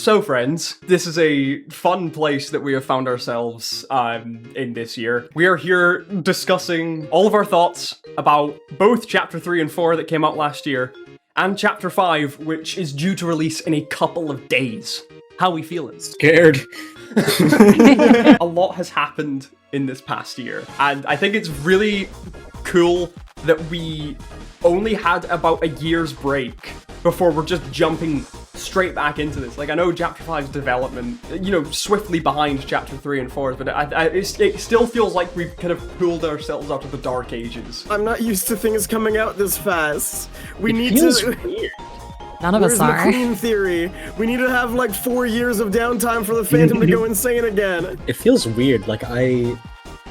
So friends, this is a fun place that we have found ourselves in this year. We are here discussing all of our thoughts about both Chapter 3 and 4 that came out last year, and Chapter 5, which is due to release in a couple of days. How are we feeling? Scared. A lot has happened in this past year, and I think it's really cool that we only had about a year's break before we're just jumping straight back into this. Like, I know Chapter 5's development, swiftly behind Chapter 3 and 4, but it still feels like we've kind of pulled ourselves out of the dark ages. I'm not used to things coming out this fast. We need feels to... weird. None of us are. Where's McQueen theory? We need to have like 4 years of downtime for the Phantom to go insane again. It feels weird. Like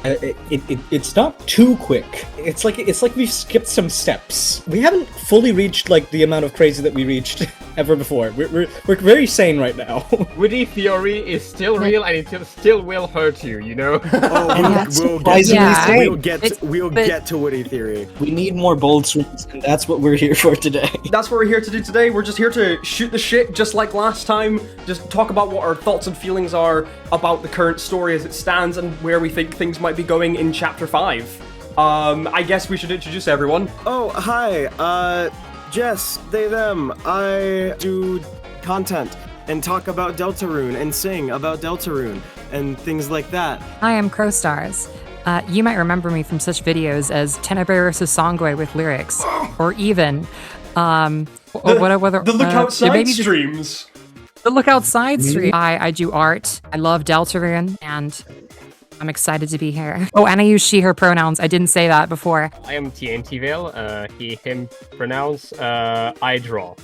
it's not too quick. It's like we've skipped some steps. We haven't fully reached like the amount of crazy that we reached ever before. We're very sane right now. Woody theory is still real and it still will hurt you, you know? We'll get to Woody theory. We need more bold swings, and that's what we're here for today. That's what we're here to do today. We're just here to shoot the shit, just like last time. Just talk about what our thoughts and feelings are about the current story as it stands and where we think things might be going in Chapter 5. I guess we should introduce everyone. Oh, hi. Jess, they, them. I do content and talk about Deltarune and sing about Deltarune and things like that. Hi, I'm Crowstars. You might remember me from such videos as Tenebrae vs. Songway with lyrics, or even, the Look Outside streams. The Look Outside stream. I do art. I love Deltarune, and I'm excited to be here. Oh, and I use she, her pronouns. I didn't say that before. I am TNT Vale, he, him pronouns, I draw.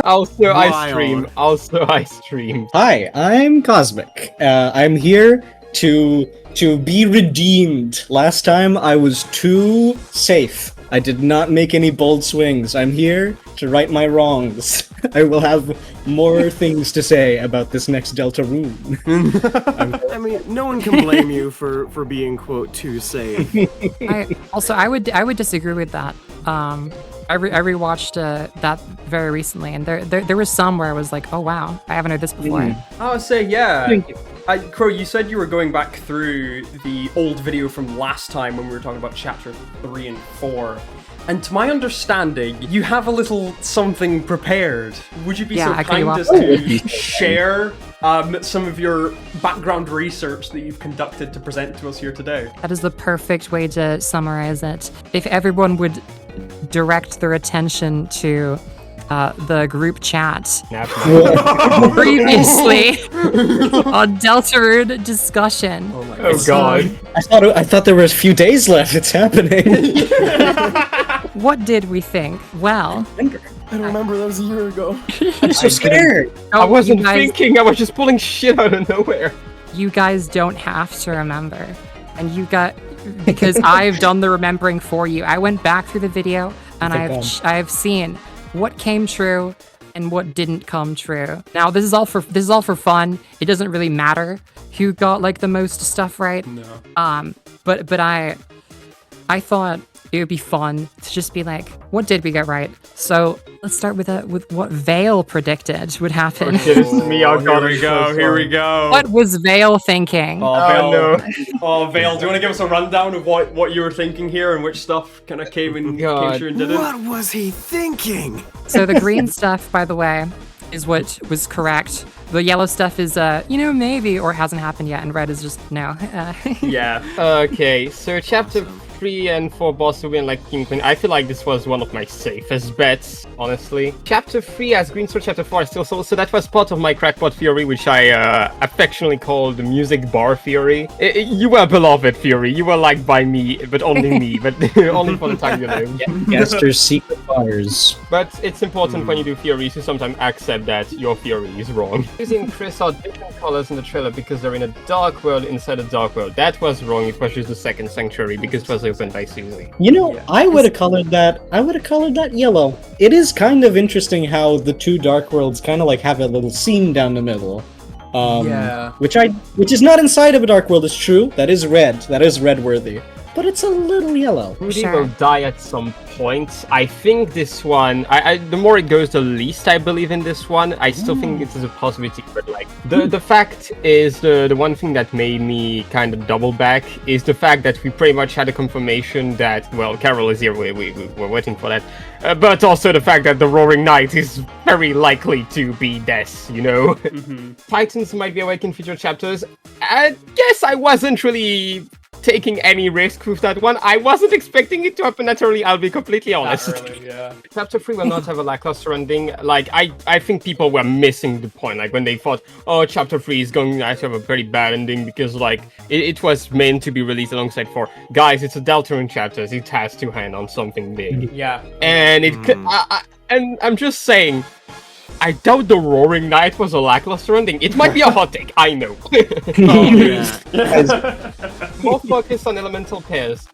Also, I stream. Hi, I'm Cosmic. I'm here to be redeemed. Last time I was too safe. I did not make any bold swings. I'm here to right my wrongs. I will have more things to say about this next Deltarune. I mean, no one can blame you for being, quote, too safe. I would disagree with that. I rewatched that very recently, and there was some where I was like, oh wow, I haven't heard this before. I would say, yeah. Crow, you said you were going back through the old video from last time when we were talking about Chapter 3 and 4. And to my understanding, you have a little something prepared. Would you be so kind as to share some of your background research that you've conducted to present to us here today? That is the perfect way to summarize it. If everyone would direct their attention to the group chat previously on Deltarune discussion. Oh god. I thought there were a few days left. It's happening. What did we think? Well, I don't remember, that was a year ago. I'm so scared. I wasn't thinking, I was just pulling shit out of nowhere. You guys don't have to remember. And because I've done the remembering for you. I went back through the video and I've seen what came true and what didn't come true. Now this is all for fun. It doesn't really matter who got like the most stuff right. No. But I thought it would be fun to just be like, what did we get right? So let's start with what Vale predicted would happen. Here we go. What was Vale thinking? Oh, Vale. No. Oh, Vale, do you want to give us a rundown of what you were thinking here and which stuff kind of came true and didn't? What was he thinking? So the green stuff, by the way, is what was correct. The yellow stuff is, maybe, or hasn't happened yet, and red is just no. Yeah. Okay, so Chapter 3 and 4 boss win like King Queen. I feel like this was one of my safest bets, honestly. Chapter 3 as Green Sword, Chapter 4 still so that was part of my crackpot theory, which I affectionately called the music bar theory. You were beloved theory. You were liked by me, but only me, but only for the time you live. Gaster's secret bars. But it's important when you do theories to sometimes accept that your theory is wrong. Susie and Chris are different colors in the trailer because they're in a dark world inside a dark world. That was wrong. It was just the second sanctuary because it was opened by Susie. I would have colored that yellow. It is kind of interesting how the two dark worlds kind of like have a little seam down the middle. Which is not inside of a dark world, is true. That is red. That is red worthy. but it's a little yellow. Rudy Sure. will die at some point. I think this one, the more it goes, the least I believe in this one. I still think it is a possibility, but like the fact is the one thing that made me kind of double back is the fact that we pretty much had a confirmation that, well, Carol is here. We're waiting for that, but also the fact that the Roaring Knight is very likely to be death. You know, Titans might be awake in future chapters. I guess I wasn't really taking any risk with that one. I wasn't expecting it to happen naturally, I'll be completely honest. Yeah. Chapter 3 will not have a lackluster ending. Like, I think people were missing the point, like, when they thought, oh, Chapter 3 is going to have a very bad ending, because, like, it was meant to be released alongside 4. Guys, it's a Deltarune chapters, it has to hand on something big. Yeah. And it could, and I'm just saying, I doubt the Roaring Knight was a lackluster ending. It might be a hot take, I know. More focus on elemental pairs.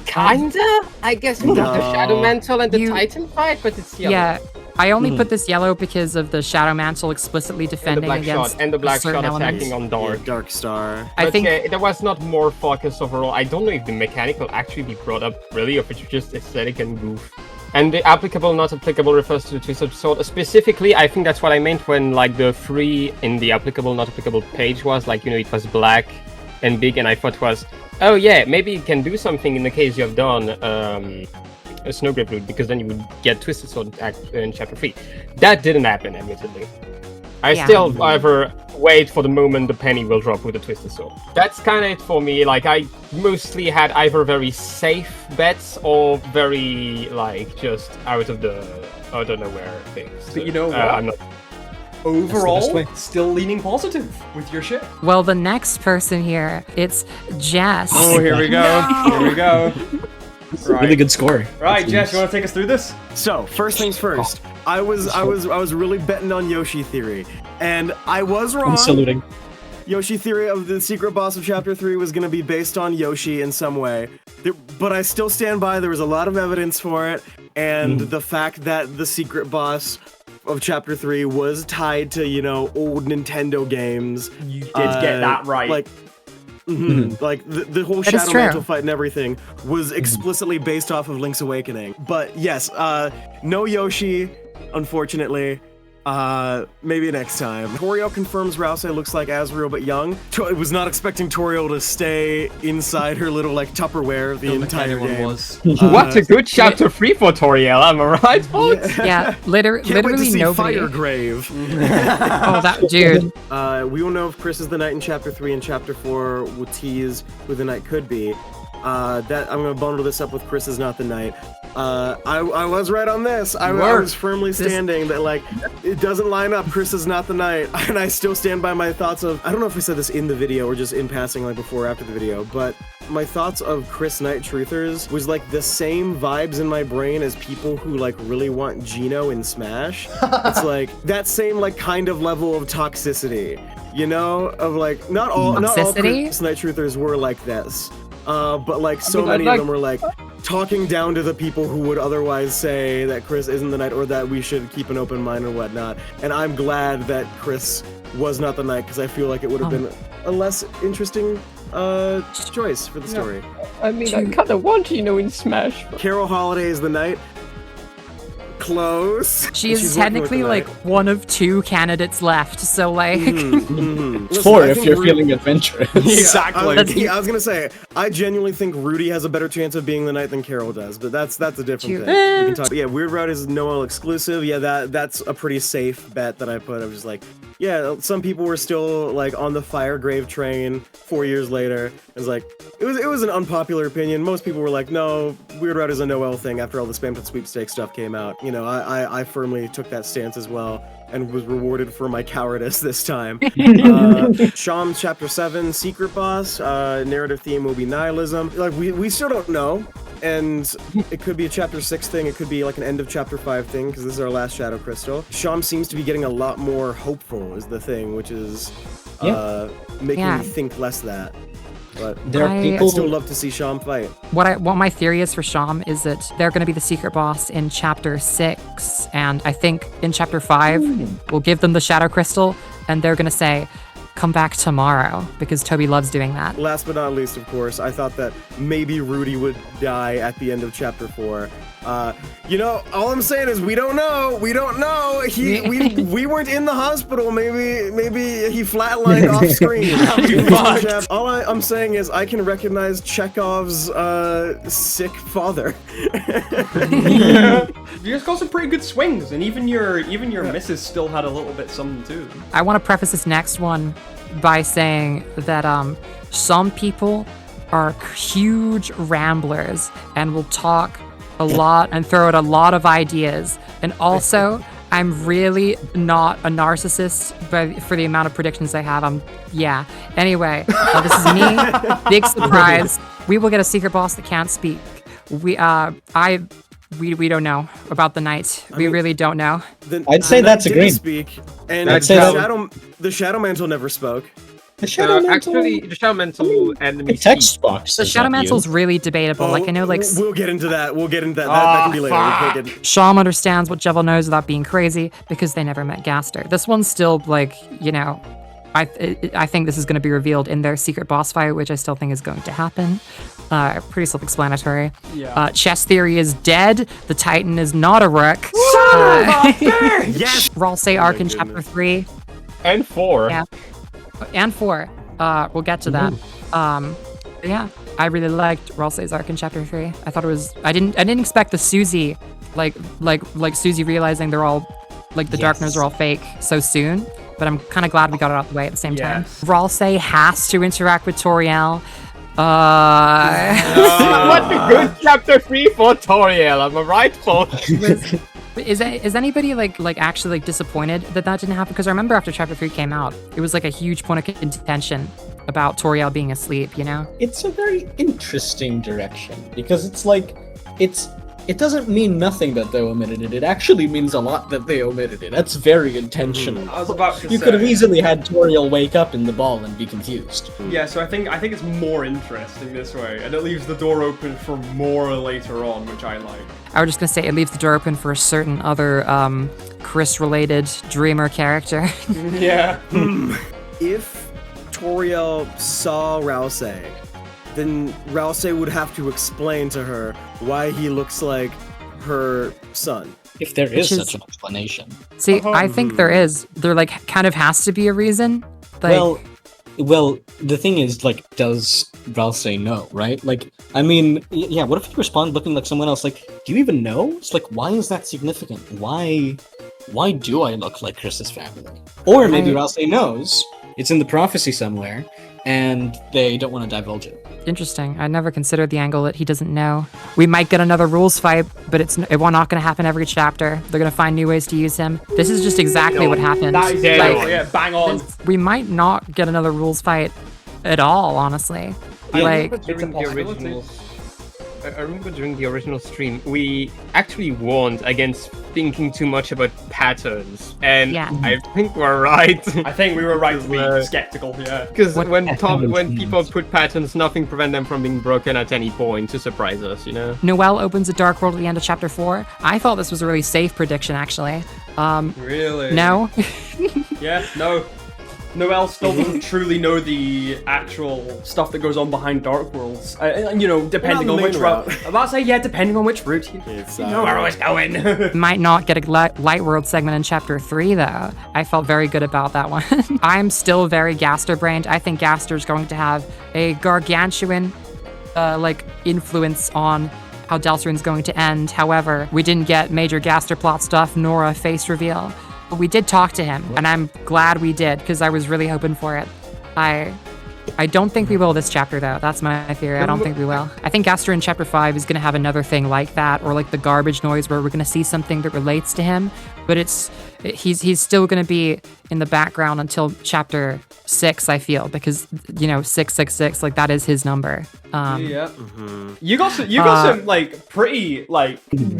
Kinda? I guess we got the Shadow Mantle and the Titan fight, but it's yellow. Yeah, I only put this yellow because of the Shadow Mantle explicitly And the defending Black against Shot, and the Black certain Shot elements. attacking on Dark. Dark Star. I But think yeah, there was not more focus overall. I don't know if the mechanic will actually be brought up really, or if it's just aesthetic and goof. And the applicable, not applicable refers to the Twisted Sword. Specifically, I think that's what I meant when, like, the 3 in the applicable, not applicable page was, like, you know, it was black and big, and I thought was, oh yeah, maybe it can do something in the case you have done a Snowgrave Route, because then you would get Twisted Sword in Chapter 3. That didn't happen, admittedly. I still either wait for the moment the penny will drop with the Twisted Sword. That's kind of it for me. Like, I mostly had either very safe bets or very, like, just out of nowhere things. But you know what? I'm not... Overall, way. still leaning positive with your shit. well, the next person here, it's Jess. Oh, here we go. Here we go. Right. Really good score. Right, Jess, you want to take us through this? So, first things first. I was really betting on Yoshi Theory, and I was wrong. I'm saluting. Yoshi Theory of the secret boss of Chapter 3 was going to be based on Yoshi in some way. But I still stand by, there was a lot of evidence for it, and the fact that the secret boss of Chapter 3 was tied to, you know, old Nintendo games. You did get that right. Like, like the whole That is Shadow true. Mantle fight and everything was explicitly based off of Link's Awakening. But yes, no Yoshi, unfortunately. Maybe next time. Toriel confirms Rouse looks like Asriel but young. I was not expecting Toriel to stay inside her little, like, Tupperware the entire game. What a good Chapter 3 for Toriel, am I right, folks? Yeah, Can't wait to literally see nobody. Firegrave. Oh, that dude. We will know if Chris is the knight in Chapter 3, and Chapter 4 will tease who the knight could be. That I'm gonna bundle this up with Chris is not the knight. I was right on this. I was firmly standing that, like, it doesn't line up. Chris is not the knight, and I still stand by my thoughts of, I don't know if we said this in the video or just in passing, like, before or after the video, but my thoughts of Chris Knight Truthers was like the same vibes in my brain as people who, like, really want Gino in Smash. It's like that same, like, kind of level of toxicity, you know, of, like, not all Chris Knight Truthers were like this. But, like, so many of them were, like, talking down to the people who would otherwise say that Chris isn't the knight or that we should keep an open mind or whatnot. And I'm glad that Chris was not the knight, because I feel like it would have been a less interesting choice for the story. I mean, I kind of want Gino in Smash. Carol Holiday is the knight. Close. She is She's working with technically, the like, knight. one of 2 candidates left, so, like... Listen, 4 I if think you're Rudy- feeling adventurous. Exactly. I was gonna say, I genuinely think Rudy has a better chance of being the knight than Carol does, but that's a different thing. We can talk. Yeah, Weird Route is Noel exclusive. Yeah, that's a pretty safe bet that I put. I was just like, yeah, some people were still, like, on the Firegrave train 4 years later. It was like, it was an unpopular opinion. Most people were like, no, Weird Route is a Noel thing after all the Spam Pit Sweepstakes stuff came out. You know, I firmly took that stance as well and was rewarded for my cowardice this time. Sham's Chapter 7 secret boss, narrative theme will be nihilism. Like, we still don't know. And it could be a Chapter 6 thing, it could be like an end of Chapter 5 thing, because this is our last Shadow Crystal. Sham seems to be getting a lot more hopeful, is the thing, which is making me think less that. But There are I people still who love to see Sham fight. What my theory is for Sham is that they're going to be the secret boss in Chapter 6, and I think in Chapter 5 we'll give them the Shadow Crystal, and they're going to say, come back tomorrow because Toby loves doing that. Last but not least, of course, I thought that maybe Rudy would die at the end of chapter 4. All I'm saying is we don't know. We don't know. We weren't in the hospital. Maybe he flatlined off screen. All I'm saying is I can recognize Chekhov's sick father. You guys got some pretty good swings, and even your misses still had a little bit something too. I want to preface this next one by saying that some people are huge ramblers and will talk a lot and throw out a lot of ideas. And also, I'm really not a narcissist for the amount of predictions I have. Anyway, this is me. Big surprise. We will get a secret boss that can't speak. We don't know about the knight. We really don't know. I'd say that's agreed. Speak, and I'd say the Shadow Mantle never spoke. The Shadow Mantle, actually, the Shadow Mantle enemy. text box. The Shadow Mantle's really debatable. I know, we'll get into that. That can be later. Sham understands what Jevil knows without being crazy because they never met Gaster. This one's still I think this is going to be revealed in their secret boss fight, which I still think is going to happen. Pretty self-explanatory. Yeah. Chess Theory is dead. The Titan is not a rook. Yes. Ralsei arc in chapter 3 And 4. Yeah. And 4. We'll get to that. Yeah, I really liked Ralsei's arc in chapter 3. I thought it was. I didn't expect the Susie, like Susie realizing they're all, the Darkners are all fake so soon. But I'm kind of glad we got it out the way at the same time. Ralsei has to interact with Toriel. What a good chapter 3 for Toriel, am I right, folks? Is anybody actually disappointed that didn't happen? Because I remember after chapter 3 came out, it was a huge point of contention about Toriel being asleep, It's a very interesting direction because it doesn't mean nothing that they omitted it. It actually means a lot that they omitted it. That's very intentional. I was about to You say. could have easily had Toriel wake up in the ball and be confused. Yeah, so I think it's more interesting this way, and it leaves the door open for more later on, which I like. I was just gonna say it leaves the door open for a certain other Chris-related dreamer character. Yeah. If Toriel saw Ralsei, then Ralsei would have to explain to her why he looks like her son. If there is Which is- such an explanation. See, I think there is. There kind of has to be a reason. Well, the thing is, does Ralsei know, right? What if you respond looking like someone else? Do you even know? It's why is that significant? Why do I look like Chris's family? Or maybe Ralsei knows, it's in the prophecy somewhere, and they don't want to divulge it. Interesting. I never considered the angle that he doesn't know. We might get another rules fight, but it's not going to happen every chapter. They're going to find new ways to use him. This is just exactly what happened. That is yeah, bang on. We might not get another rules fight at all, honestly. I remember during the original stream, we actually warned against thinking too much about patterns, and I think we're right. I think we were right to be skeptical, yeah. Because when people put patterns, nothing prevents them from being broken at any point to surprise us, Noelle opens a dark world at the end of chapter 4. I thought this was a really safe prediction, actually. Really? No? Yeah, no. Noelle still doesn't truly know the actual stuff that goes on behind Dark Worlds. Depending on which route. I'm about to say, depending on which route you know where I was going. Might not get a light world segment in chapter 3, though. I felt very good about that one. I'm still very Gaster-brained. I think Gaster's going to have a gargantuan, influence on how Deltarune's going to end. However, we didn't get major Gaster plot stuff nor a face reveal. But we did talk to him, and I'm glad we did, because I was really hoping for it. I don't think we will this chapter, though. That's my theory. I don't think we will. I think Gaster in chapter 5 is going to have another thing like that, or the garbage noise where we're going to see something that relates to him, but he's still going to be in the background until chapter 6, I feel, because 666, that is his number. Yeah. Mm-hmm. You got some pretty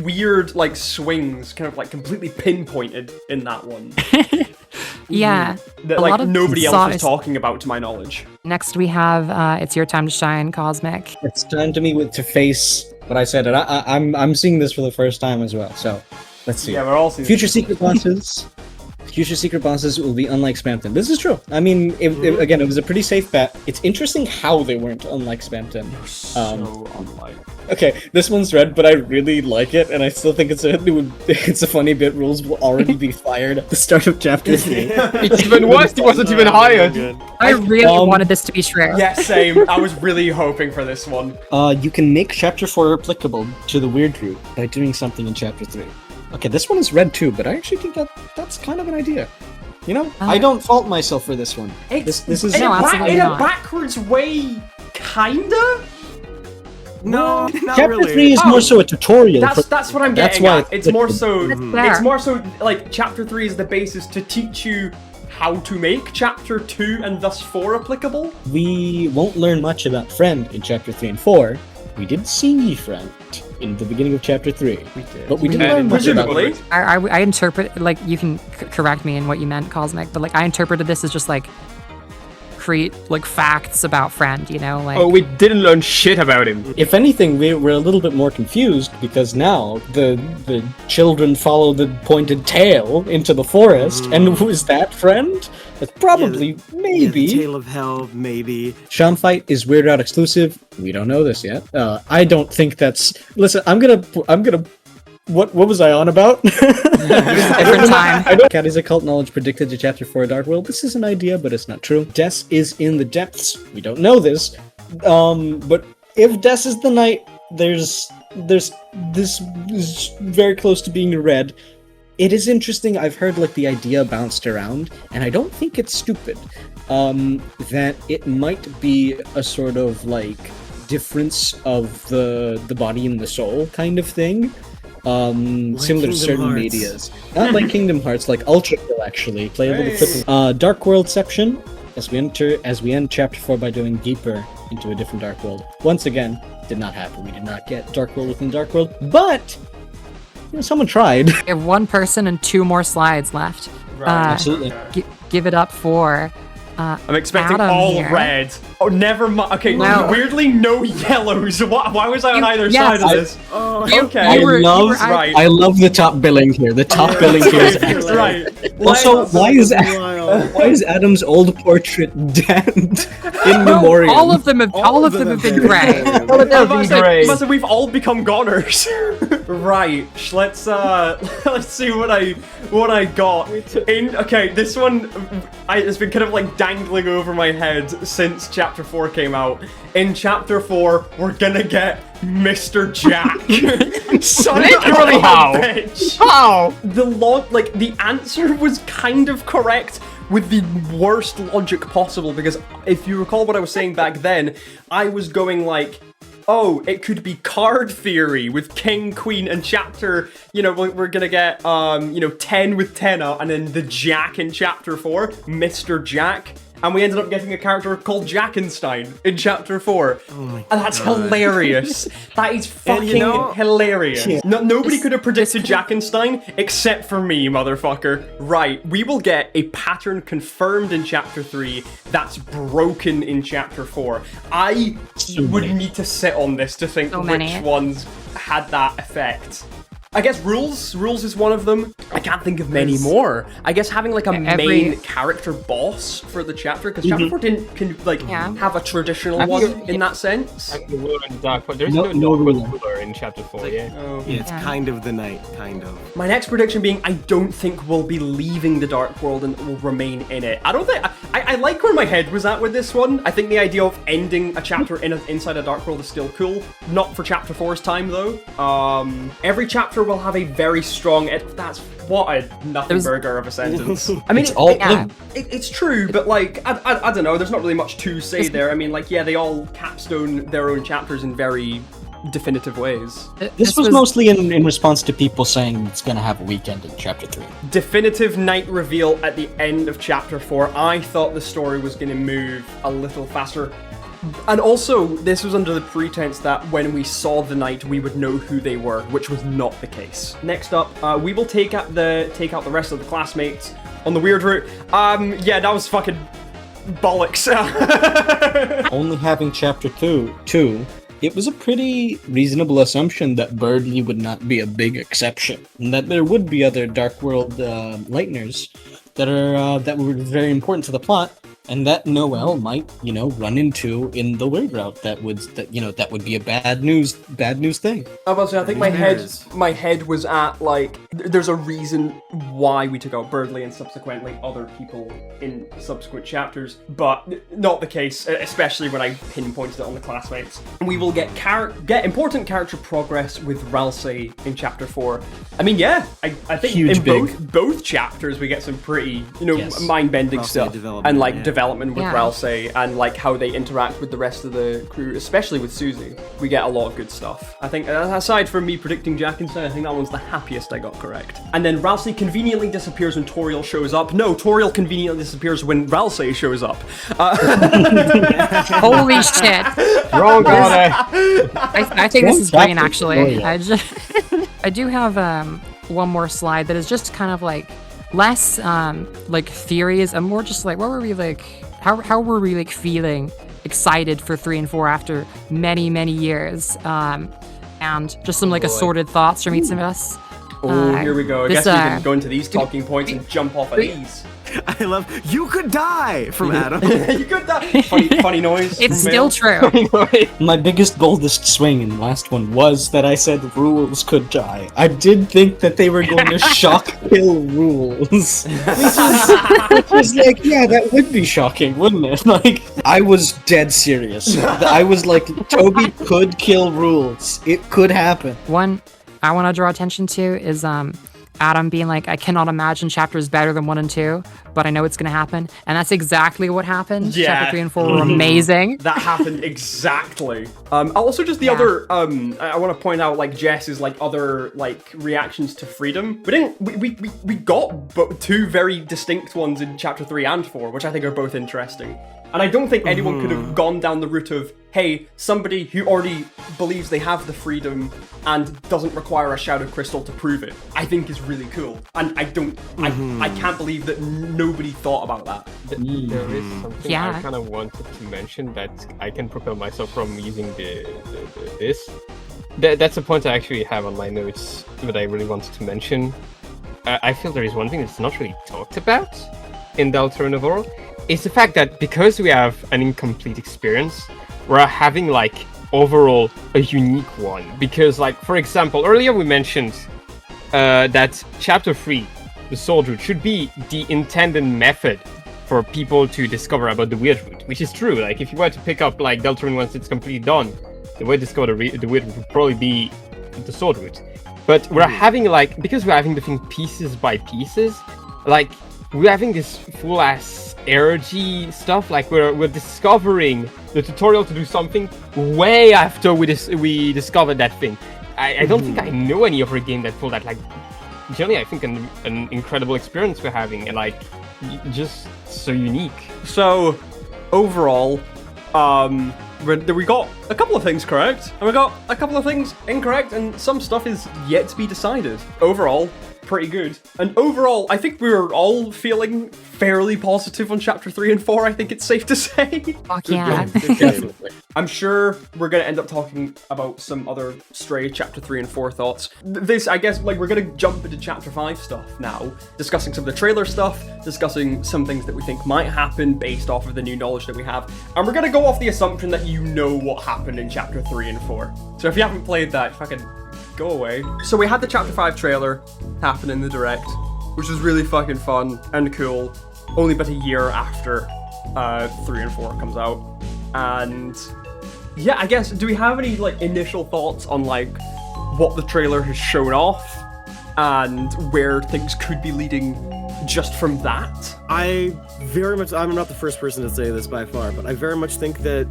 weird swings, kind of completely pinpointed in that one. Yeah. That nobody else is talking about, to my knowledge. Next we have It's Your Time to Shine, Cosmic. It's time to face what I said, and I'm seeing this for the first time as well. So let's see. Yeah, we're all seeing future secret bosses. Future secret bosses will be unlike Spamton. This is true. I mean, again, it was a pretty safe bet. It's interesting how they weren't unlike Spamton. So unlike. Okay, this one's red, but I really like it, and I still think it's a funny bit. Rules will already be fired at the start of chapter 3. It's even worse, he wasn't even hired. I really wanted this to be true. Yeah, same. I was really hoping for this one. You can make chapter 4 applicable to the weird route by doing something in chapter 3. Okay, this one is red too, but I actually think that's kind of an idea. You know, I don't fault myself for this one. This is No, absolutely in a not. backwards way, kinda. No, not chapter really. 3 is more so a tutorial. That's what I'm That's getting why at. It's more so. That's fair. It's more so like chapter 3 is the basis to teach you how to make chapter 2 and thus 4 applicable. We won't learn much about Friend in chapter 3 and 4. We did see Friend in the beginning of chapter 3. We did. But we didn't learn much about Presumably. it. I interpret, like, you can correct me in what you meant, Cosmic, but like I interpreted this as just like create like facts about Friend, you know, like. Oh, we didn't learn shit about him. If anything, we're a little bit more confused because now the children follow the pointed tail into the forest, and who is that Friend? That's probably, maybe. Yeah, Tale of Hell, maybe. Sham Fight is Weird Out exclusive. We don't know this yet. I don't think that's. Listen, I'm gonna. What was I on about? Different time. I know Caddy's occult knowledge predicted to chapter 4 Dark World. This is an idea, but it's not true. Des is in the depths. We don't know this. But if Des is the knight, there's this is very close to being red. It is interesting. I've heard like the idea bounced around, and I don't think it's stupid. That it might be a sort of like difference of the body and the soul kind of thing. Similar to Kingdom certain Hearts. medias. Not like Kingdom Hearts, like Ultra Kill actually. Playable with triple. Dark Worldception, as we end chapter 4 by going deeper into a different Dark World. Once again, did not happen. We did not get Dark World within Dark World, but you know, someone tried. We have one person and 2 more slides left. Absolutely. Give it up for I'm expecting Adam all here. red. Oh, never mind. Okay, No. weirdly, no yellows. Why was I on either yes. side of this? Okay. I love the top billing here. The top billing here is excellent. Right. Also, why is Adam's old portrait dead in memoriam? all of them have been gray. We've all become goners. Right. Let's see what I got. Okay, this one it's been kind of like dangling over my head since chapter 4 came out. In chapter 4, we're gonna get Mr. Jack. Son of Literally a how? bitch. How? The answer was kind of correct with the worst logic possible, because if you recall what I was saying back then, I was going like, oh, it could be card theory with King, Queen, and chapter, we're gonna get, 10 with Tenna, and then the Jack in chapter 4, Mr. Jack. And we ended up getting a character called Jackenstein in chapter 4. Oh my and that's God. hilarious. That is fucking hilarious. Yeah. Nobody could have predicted Jackenstein except for me, motherfucker. Right, we will get a pattern confirmed in chapter 3 that's broken in chapter 4. I would need to sit on this to think which ones had that effect. I guess rules is one of them. I can't think of many more. I guess having like a main character boss for the chapter, because chapter 4 didn't have a traditional one in that sense. The ruler in Dark World. There's no ruler in chapter 4, Yeah, it's kind of the night, kind of. My next prediction being, I don't think we'll be leaving the Dark World and will remain in it. I don't think I like where my head was at with this one. I think the idea of ending a chapter inside a Dark World is still cool. Not for chapter 4's time though. Every chapter will have a very strong. That's what a nothing burger of a sentence. I mean, it's true, but like I don't know. There's not really much to say there. I mean, like they all capstone their own chapters in very definitive ways. This was mostly in response to people saying it's gonna have a weekend in chapter 3. Definitive night reveal at the end of chapter 4. I thought the story was gonna move a little faster. And also, this was under the pretense that when we saw the knight, we would know who they were, which was not the case. Next up, we will take out the rest of the classmates on the weird route. That was fucking bollocks. Only having chapter 2, it was a pretty reasonable assumption that Birdly would not be a big exception, and that there would be other Dark World Lighteners. that were very important to the plot, and that Noel might, run into in the weird route. That would be a bad news thing. I was I think my head was at like there's a reason why we took out Birdley and subsequently other people in subsequent chapters, but not the case, especially when I pinpointed it on the classmates. We will get important character progress with Ralsei in chapter 4. I mean, yeah, I think in both chapters we get some pretty, mind-bending stuff and like development with Ralsei and like how they interact with the rest of the crew, especially with Susie. We get a lot of good stuff. I think, aside from me predicting Jackinson, I think that one's the happiest I got correct. And then Ralsei conveniently disappears when Toriel shows up. No, Toriel conveniently disappears when Ralsei shows up. Holy shit. Wrong order. I think this is great, actually. I do have one more slide that is just kind of like less like theories and more just like what were we like, how were we like feeling excited for 3 and 4 after many years, and just some like assorted thoughts from each of us. Here we go. I guess we can go into these talking points and jump off of these. I love "You could die" from Adam. You could die. Funny noise. It's still true. My biggest, boldest swing in the last one was that I said rules could die. I did think that they were going to shock kill rules. Which was like, yeah, that would be shocking, wouldn't it? Like, I was dead serious. I was like, Toby could kill rules. It could happen. One I want to draw attention to is Adam being like, I cannot imagine chapters better than 1 and 2, but I know it's going to happen. And that's exactly what happened. Yeah. Chapter 3 and 4 were amazing. That happened exactly. Also just the other, I want to point out like Jess's like other like reactions to freedom. We got 2 very distinct ones in chapter 3 and 4, which I think are both interesting. And I don't think anyone could have gone down the route of, hey, somebody who already believes they have the freedom and doesn't require a Shadow Crystal to prove it, I think is really cool. And I can't believe that nobody thought about that. There is something I kind of wanted to mention that I can propel myself from using this. That's a point I actually have on my notes that I really wanted to mention. I feel there is one thing that's not really talked about in Deltarune overall. It's the fact that because we have an incomplete experience, we're having like overall a unique one. Because like, for example, earlier we mentioned that chapter 3, the Sword Route, should be the intended method for people to discover about the Weird Route, which is true. Like if you were to pick up like Deltarune once it's completely done, the way to discover the Weird Route would probably be the Sword Route. But we're having like, because we're having the thing pieces by pieces, like we're having this full ass RG stuff, like we're discovering the tutorial to do something way after we discovered that thing. I don't think I know any other game that pulled that. Like, generally, I think an incredible experience we're having, and like just so unique. So overall, we got a couple of things correct, and we got a couple of things incorrect, and some stuff is yet to be decided. Overall, pretty good. And overall, I think we were all feeling fairly positive on chapter 3 and 4, I think it's safe to say. Fuck yeah. I'm sure we're going to end up talking about some other stray chapter 3 and 4 thoughts. This, I guess, like, we're going to jump into chapter 5 stuff now, discussing some of the trailer stuff, discussing some things that we think might happen based off of the new knowledge that we have, and we're going to go off the assumption that you know what happened in chapter 3 and 4. So if you haven't played that, fucking go away. So we had the chapter 5 trailer happen in the direct, which was really fucking fun and cool, only about a year after 3 and 4 comes out. And yeah, I guess, do we have any like initial thoughts on like what the trailer has shown off and where things could be leading just from that? I'm not the first person to say this by far, but I very much think that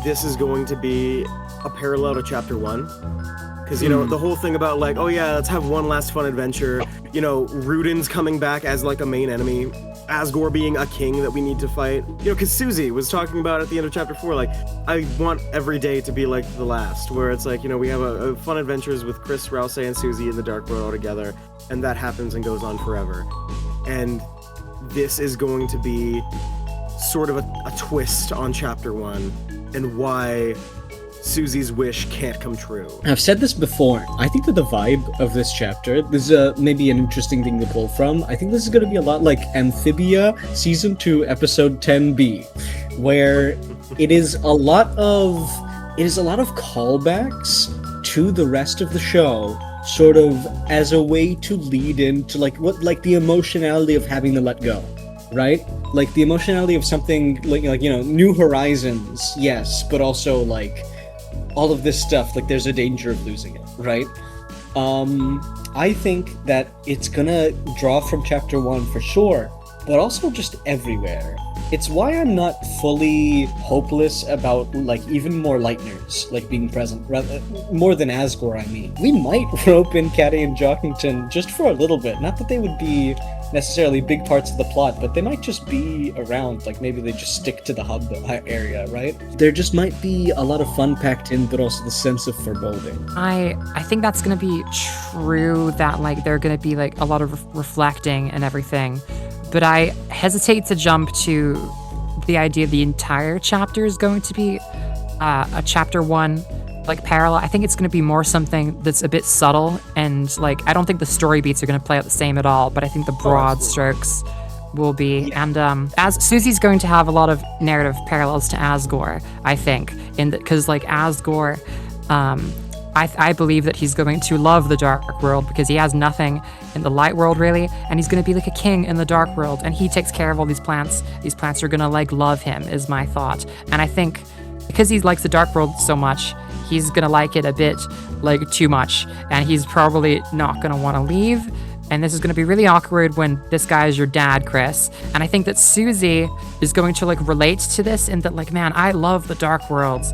this is going to be a parallel to chapter 1. Because, you know, the whole thing about, like, oh yeah, let's have one last fun adventure, you know, Ruden's coming back as, like, a main enemy, Asgore being a king that we need to fight. You know, because Susie was talking about at the end of chapter 4, like, I want every day to be like the last, where it's like, you know, we have a fun adventures with Chris, Ralsei, and Susie in the Dark World all together, and that happens and goes on forever. And this is going to be sort of a twist on chapter 1, and why Susie's wish can't come true. I've said this before. I think that the vibe of this chapter, this is maybe an interesting thing to pull from. I think this is going to be a lot like Amphibia Season 2, Episode 10b, where it is a lot of callbacks to the rest of the show, sort of as a way to lead into like the emotionality of having to let go, right? Like the emotionality of something like New Horizons, yes, but also like all of this stuff, like there's a danger of losing it, right? I think that it's gonna draw from chapter 1 for sure, but also just everywhere. It's why I'm not fully hopeless about like even more Lightners like being present, rather more than Asgore. I mean, we might rope in Caddy and Jockington just for a little bit. Not that they would be necessarily big parts of the plot, but they might just be around. Like maybe they just stick to the hub area, right? There just might be a lot of fun packed in, but also the sense of foreboding. I think that's gonna be true. That like they're gonna be like a lot of reflecting and everything. But I hesitate to jump to the idea the entire chapter is going to be a chapter 1 like parallel. I think it's going to be more something that's a bit subtle, and like I don't think the story beats are going to play out the same at all, but I think the broad strokes will be. And as Susie's going to have a lot of narrative parallels to Asgore, I think, because like Asgore, I believe that he's going to love the dark world because he has nothing in the light world really, and he's going to be like a king in the dark world, and he takes care of all these plants. These plants are going to like love him, is my thought. And I think because he likes the dark world so much, he's going to like it a bit like too much, and he's probably not going to want to leave. And this is going to be really awkward when this guy is your dad, Chris. And I think that Susie is going to like relate to this in that like, man, I love the dark worlds.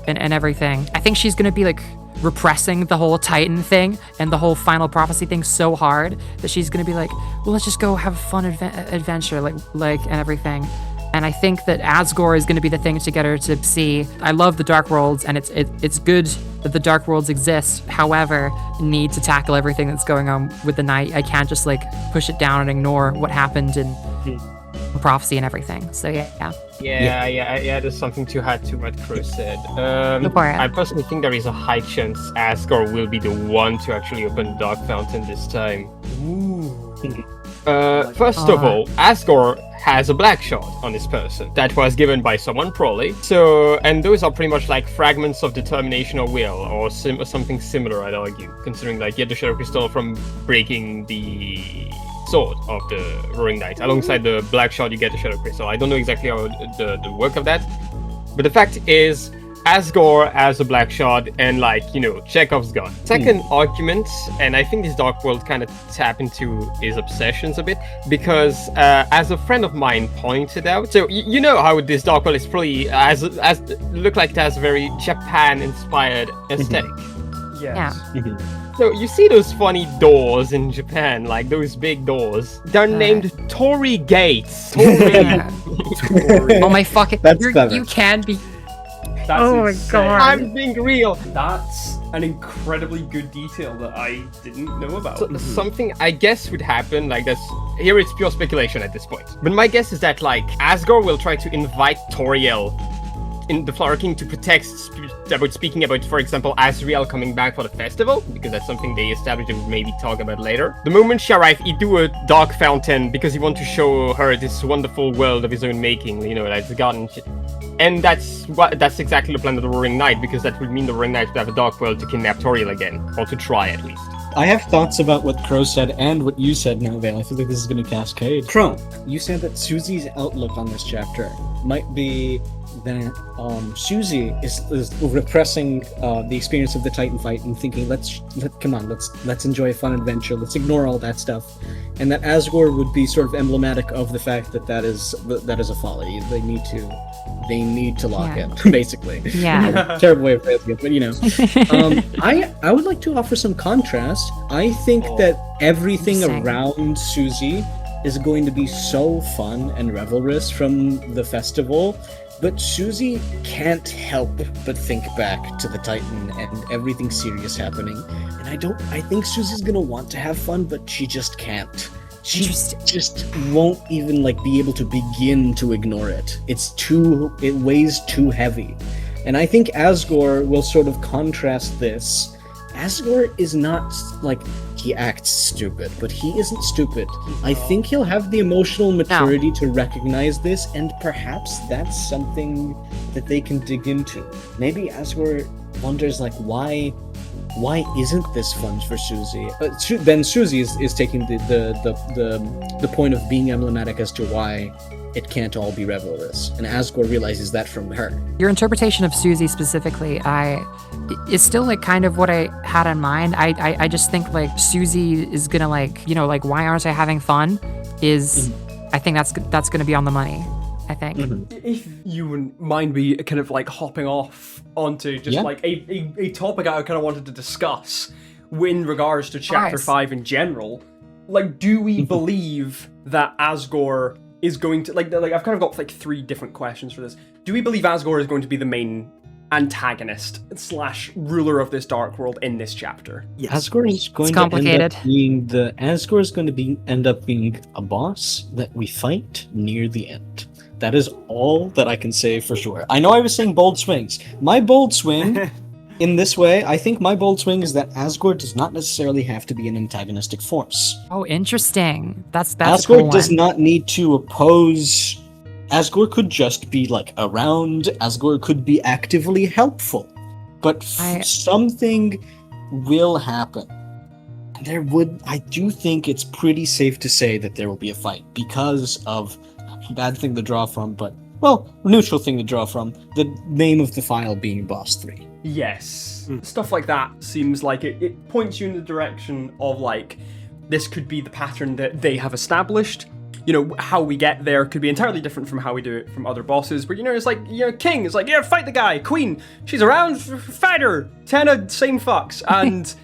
And everything. I think she's gonna be like repressing the whole Titan thing and the whole Final Prophecy thing so hard that she's gonna be like, well, let's just go have a fun adventure, like and everything. And I think that Asgore is gonna be the thing to get her to see, I love the Dark Worlds, and it's good that the Dark Worlds exist. However, need to tackle everything that's going on with the Night. I can't just like push it down and ignore what happened in Prophecy and everything. So yeah. There's something to add to what Chris said. Go for it. I personally think there is a high chance Asgore will be the one to actually open the Dark Fountain this time. First of all, Asgore has a black shard on this person that was given by someone probably. So, and those are pretty much like fragments of determination or will, or something similar, I'd argue, considering like you get the Shadow Crystal from breaking the sword of the Roaring Knight. Alongside the black shard, you get the Shadow Crystal. I don't know exactly how the work of that, but the fact is, Asgore has a black shard, and like, you know, Chekhov's gun. Second argument, and I think this Dark World kind of tap into his obsessions a bit, because as a friend of mine pointed out, so you know how this Dark World is probably look like it has a very Japan-inspired aesthetic. Yes. Yeah. So you see those funny doors in Japan, like those big doors. They're named Torii Gates. Torii. Oh my fucking! That's clever. You can be. That's Oh my insane. God. I'm being real. That's an incredibly good detail that I didn't know about. So, something I guess would happen, like this. Here it's pure speculation at this point. But my guess is that like Asgore will try to invite Toriel in the Flower King to protect, speaking about, for example, Azriel coming back for the festival, because that's something they established and would maybe talk about later. The moment she arrives, he do a dark fountain because he want to show her this wonderful world of his own making, you know, like the garden shit. And that's exactly the plan of the Roaring Knight, because that would mean the Roaring Knight would have a dark world to kidnap Toriel again, or to try at least. I have thoughts about what Crow said and what you said now, Vale. I feel like this is going to cascade. Crow, you said that Susie's outlook on this chapter might be that Susie is repressing the experience of the Titan fight and thinking, let's enjoy a fun adventure, let's ignore all that stuff, and that Asgore would be sort of emblematic of the fact that is a folly. They need to lock in, basically. Yeah. Terrible way of phrasing it, but you know. I would like to offer some contrast. I think that everything around Susie is going to be so fun and revelrous from the festival, but Susie can't help but think back to the Titan and everything serious happening. And I think Susie's gonna want to have fun, but she just can't. She just won't even like be able to begin to ignore it. It weighs too heavy. And I think Asgore will sort of contrast this. Asgore is not, like, he acts stupid, but he isn't stupid. I think he'll have the emotional maturity to recognize this, and perhaps that's something that they can dig into. Maybe Asgore wonders, like, why isn't this fun for Susie? Then Susie is taking the point of being emblematic as to why it can't all be revelrous, and Asgore realizes that from her. Your interpretation of Susie specifically, is still like kind of what I had in mind. I just think like Susie is gonna like, you know, like why aren't I having fun? I think that's gonna be on the money. I think. If you wouldn't mind me kind of like hopping off onto just like a topic I kind of wanted to discuss in regards to chapter 5 in general, like, do we believe that Asgore is going to like I've kind of got like 3 different questions for this. Do we believe Asgore is going to be the main antagonist / ruler of this dark world in this chapter? Yes. Asgore is going to end up being a boss that we fight near the end. That is all that I can say for sure. I know I was saying bold swings. My bold swing, in this way, I think my bold swing is that Asgore does not necessarily have to be an antagonistic force. Oh, interesting. That's Asgore cool does one. not need to oppose. Asgore could just be like around. Asgore could be actively helpful, but something will happen. I do think it's pretty safe to say that there will be a fight because of bad thing to draw from, but neutral thing to draw from, the name of the file being Boss 3. Yes. Stuff like that seems like it points you in the direction of like, this could be the pattern that they have established. You know, how we get there could be entirely different from how we do it from other bosses, but you know, it's like, you know, King is like, yeah, fight the guy. Queen, she's around, fight her. Tenna, same fucks. And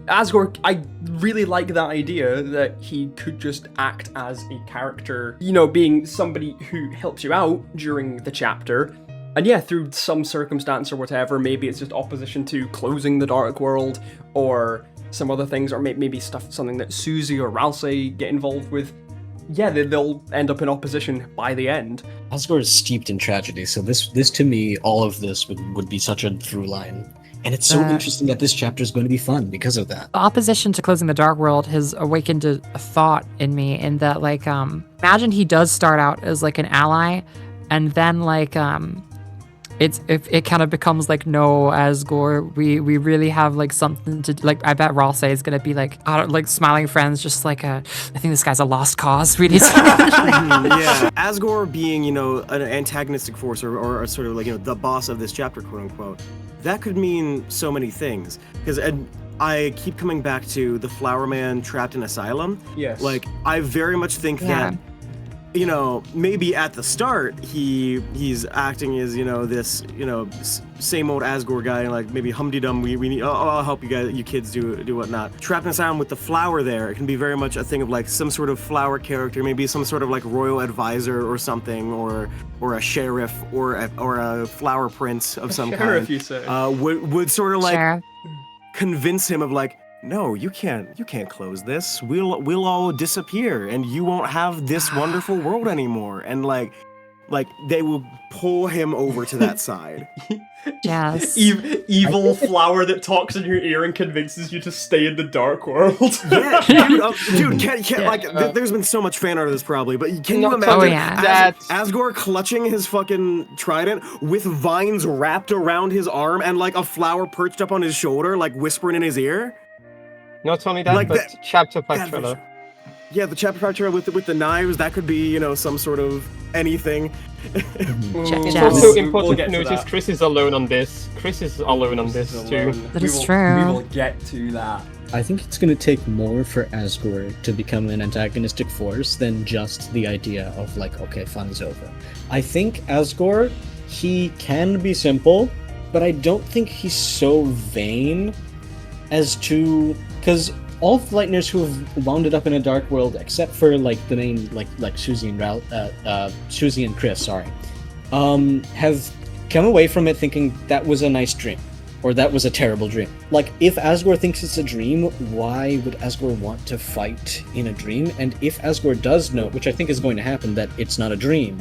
Asgore, I really like that idea that he could just act as a character, you know, being somebody who helps you out during the chapter. And yeah, through some circumstance or whatever, maybe it's just opposition to closing the Dark World or some other things, or maybe something that Susie or Ralsei get involved with. Yeah, they'll end up in opposition by the end. Asgore is steeped in tragedy, so this to me, all of this would be such a through line. And it's so interesting that this chapter is going to be fun because of that. Opposition to closing the Dark World has awakened a thought in me in that, like, imagine he does start out as, like, an ally, and then, like, it kind of becomes, like, no, Asgore, we really have, like, something to, like, I bet Ralsei is going to be, like, smiling friends, just like, I think this guy's a lost cause. We need to... Yeah. Asgore being, you know, an antagonistic force or sort of, like, you know, the boss of this chapter, quote unquote, that could mean so many things. Because I keep coming back to the Flower Man trapped in Asylum. Yes. Like, I very much think that, you know, maybe at the start he's acting as, you know, this, you know, same old Asgore guy, and like maybe humdy-dum, we need, I'll help you guys, you kids do whatnot. Trapped in Asylum with the flower there, it can be very much a thing of like some sort of flower character, maybe some sort of like royal advisor or something, or a sheriff or a flower prince of some Sheriff, kind. you say. Would sort of like Sheriff. convince him of like, no, you can't close this. We'll all disappear, and you won't have this wonderful world anymore. And like they will pull him over to that side. Yes. Evil flower that talks in your ear and convinces you to stay in the Dark World. Yeah, dude, can't like. There's been so much fan art of this probably, but can you imagine Asgore clutching his fucking trident with vines wrapped around his arm and like a flower perched up on his shoulder, like whispering in his ear? Not only that, Like but that- chapter 5 trailer. Yeah, the chapter 5 trailer with the knives, that could be, you know, some sort of anything. It's Jazz. also We'll important get to to notice that. Chris is alone on this. Chris is alone on this too. That is We true. will get to that. I think it's going to take more for Asgore to become an antagonistic force than just the idea of like, okay, fun's over. I think Asgore, he can be simple, but I don't think he's so vain as to, because all Flightners who have wounded up in a dark world, except for like the main like Susie and Chris, have come away from it thinking that was a nice dream, or that was a terrible dream. Like, if Asgore thinks it's a dream, why would Asgore want to fight in a dream? And if Asgore does know, which I think is going to happen, that it's not a dream,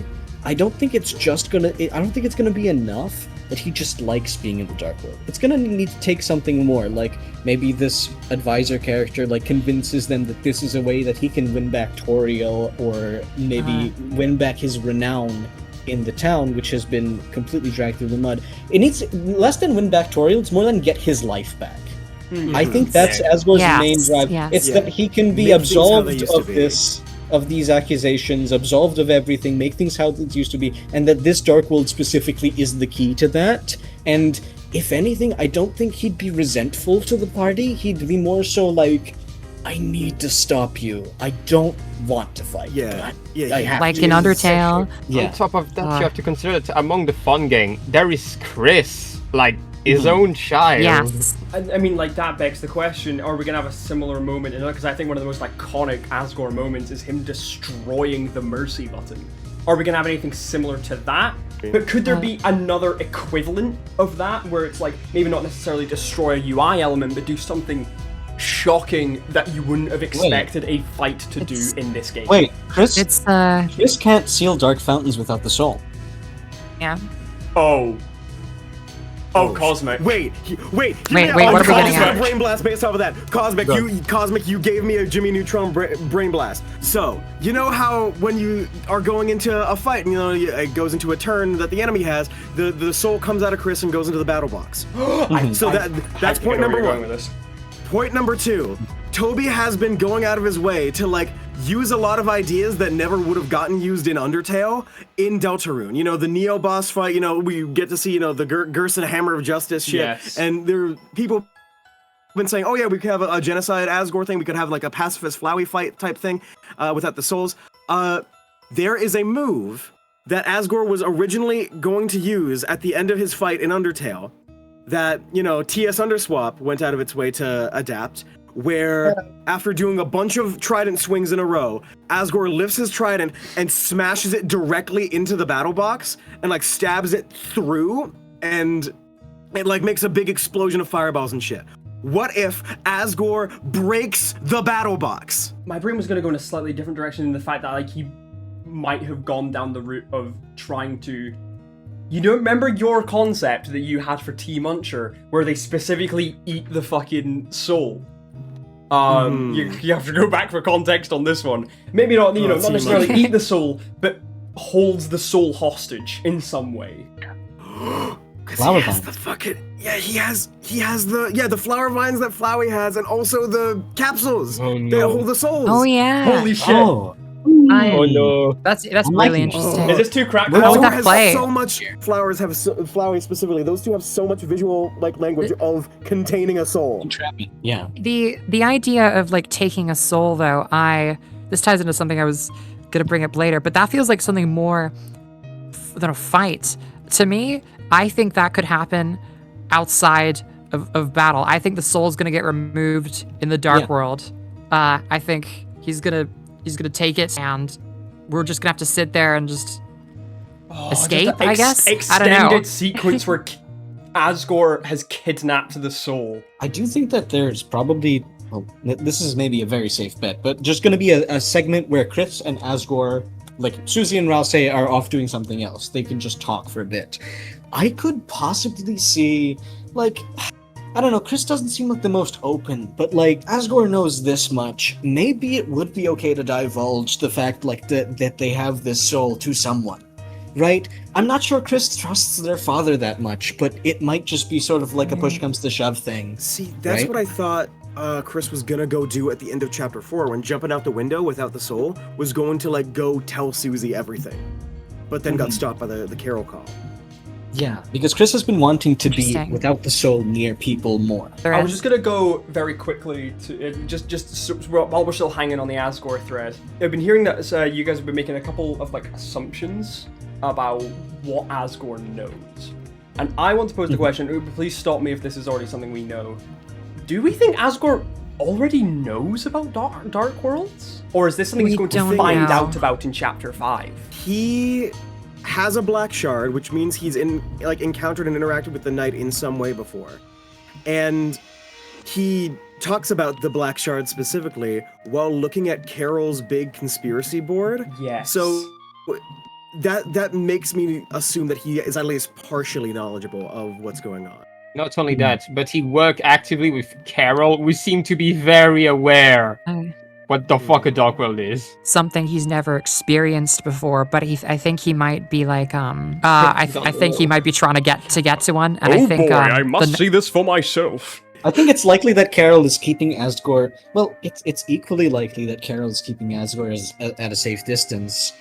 I don't think it's just gonna. I don't think it's gonna be enough that he just likes being in the Dark World. It's gonna need to take something more, like maybe this advisor character like convinces them that this is a way that he can win back Toriel, or maybe win back his renown in the town, which has been completely dragged through the mud. It needs less than win back Toriel. It's more than get his life back. I think that's Asgore's main drive. It's that he can be absolved of of these accusations, absolved of everything, make things how it used to be, and that this Dark World specifically is the key to that. And if anything, I don't think he'd be resentful to the party. He'd be more so like, I need to stop you. I don't want to fight. I have like to. in Undertale. On top of that, you have to consider that among the fun gang, there is Chris, like his own child. Yes. I mean, like, that begs the question, are we going to have a similar moment? Because I think one of the most iconic Asgore moments is him destroying the Mercy button. Are we going to have anything similar to that? But could there be another equivalent of that, where it's like, maybe not necessarily destroy a UI element, but do something shocking that you wouldn't have expected a fight to do in this game? Wait, Chris? It's Chris can't seal dark fountains without the soul. yeah. Oh, Cosmic. Wait, what are we getting at? Brain blast based off of that. Cosmic, you gave me a Jimmy Neutron brain blast. So, you know how when you are going into a fight, and it goes into a turn that the enemy has, the soul comes out of Chris and goes into the battle box. So that's point number one. Point number two, Toby has been going out of his way to use a lot of ideas that never would have gotten used in Undertale in Deltarune. The Neo boss fight, we get to see, the Gerson Hammer of Justice shit. Yes. And there are people been saying, oh yeah, we could have a genocide Asgore thing. We could have like a pacifist Flowey fight type thing without the souls. There is a move that Asgore was originally going to use at the end of his fight in Undertale that, TS Underswap went out of its way to adapt, where after doing a bunch of trident swings in a row, Asgore lifts his trident and smashes it directly into the battle box and stabs it through, and it makes a big explosion of fireballs and shit. What if Asgore breaks the battle box? My brain was going to go in a slightly different direction in the fact that he might have gone down the route of trying to... You don't remember your concept that you had for T Muncher, where they specifically eat the fucking soul? You have to go back for context on this one. Maybe not, not necessarily eat the soul, but holds the soul hostage in some way. Flower vines. He has the flower vines that Flowey has, and also the capsules that hold the souls. Oh yeah. Holy shit. Oh no. That's really interesting. Is this too cracked? How would that has play? so much flowers have Flowey specifically. Those two have so much visual language of containing a soul. Yeah. The idea of taking a soul though, this ties into something I was gonna bring up later, but that feels like something more than a fight. To me, I think that could happen outside of battle. I think the soul's gonna get removed in the Dark World. I think he's gonna take it, and we're just gonna have to sit there and just escape, I guess? I don't know. Extended sequence where Asgore has kidnapped the soul. I do think that there's probably... Well, this is maybe a very safe bet, but just gonna be a segment where Chris and Asgore, Susie and Rouse are off doing something else. They can just talk for a bit. I could possibly see, I don't know, Chris doesn't seem like the most open, but Asgore knows this much. Maybe it would be okay to divulge the fact that they have this soul to someone, right? I'm not sure Chris trusts their father that much, but it might just be sort of like a push comes to shove thing. See, that's right? what I thought Chris was gonna go do at the end of chapter 4, when jumping out the window without the soul was going to go tell Susie everything, but then got stopped by the Carol call. Yeah, because Chris has been wanting to be without the soul near people more. I was just gonna go very quickly to while we're still hanging on the Asgore thread. I've been hearing that you guys have been making a couple of assumptions about what Asgore knows, and I want to pose the question. Please stop me if this is already something we know. Do we think Asgore already knows about Dark Worlds, or is this something he's going to find out about in chapter 5? He has a black shard, which means he's encountered and interacted with the knight in some way before. And he talks about the black shard specifically while looking at Carol's big conspiracy board. Yes. So that makes me assume that he is at least partially knowledgeable of what's going on. Not only that, but he worked actively with Carol, who seemed to be very aware what the fuck a dark world is. Something he's never experienced before, but I think he might be like I think he might be trying to get to one, and I think I must see this for myself. I think it's likely that Carol is keeping Asgore. Well, it's equally likely that Carol is keeping Asgore at a safe distance,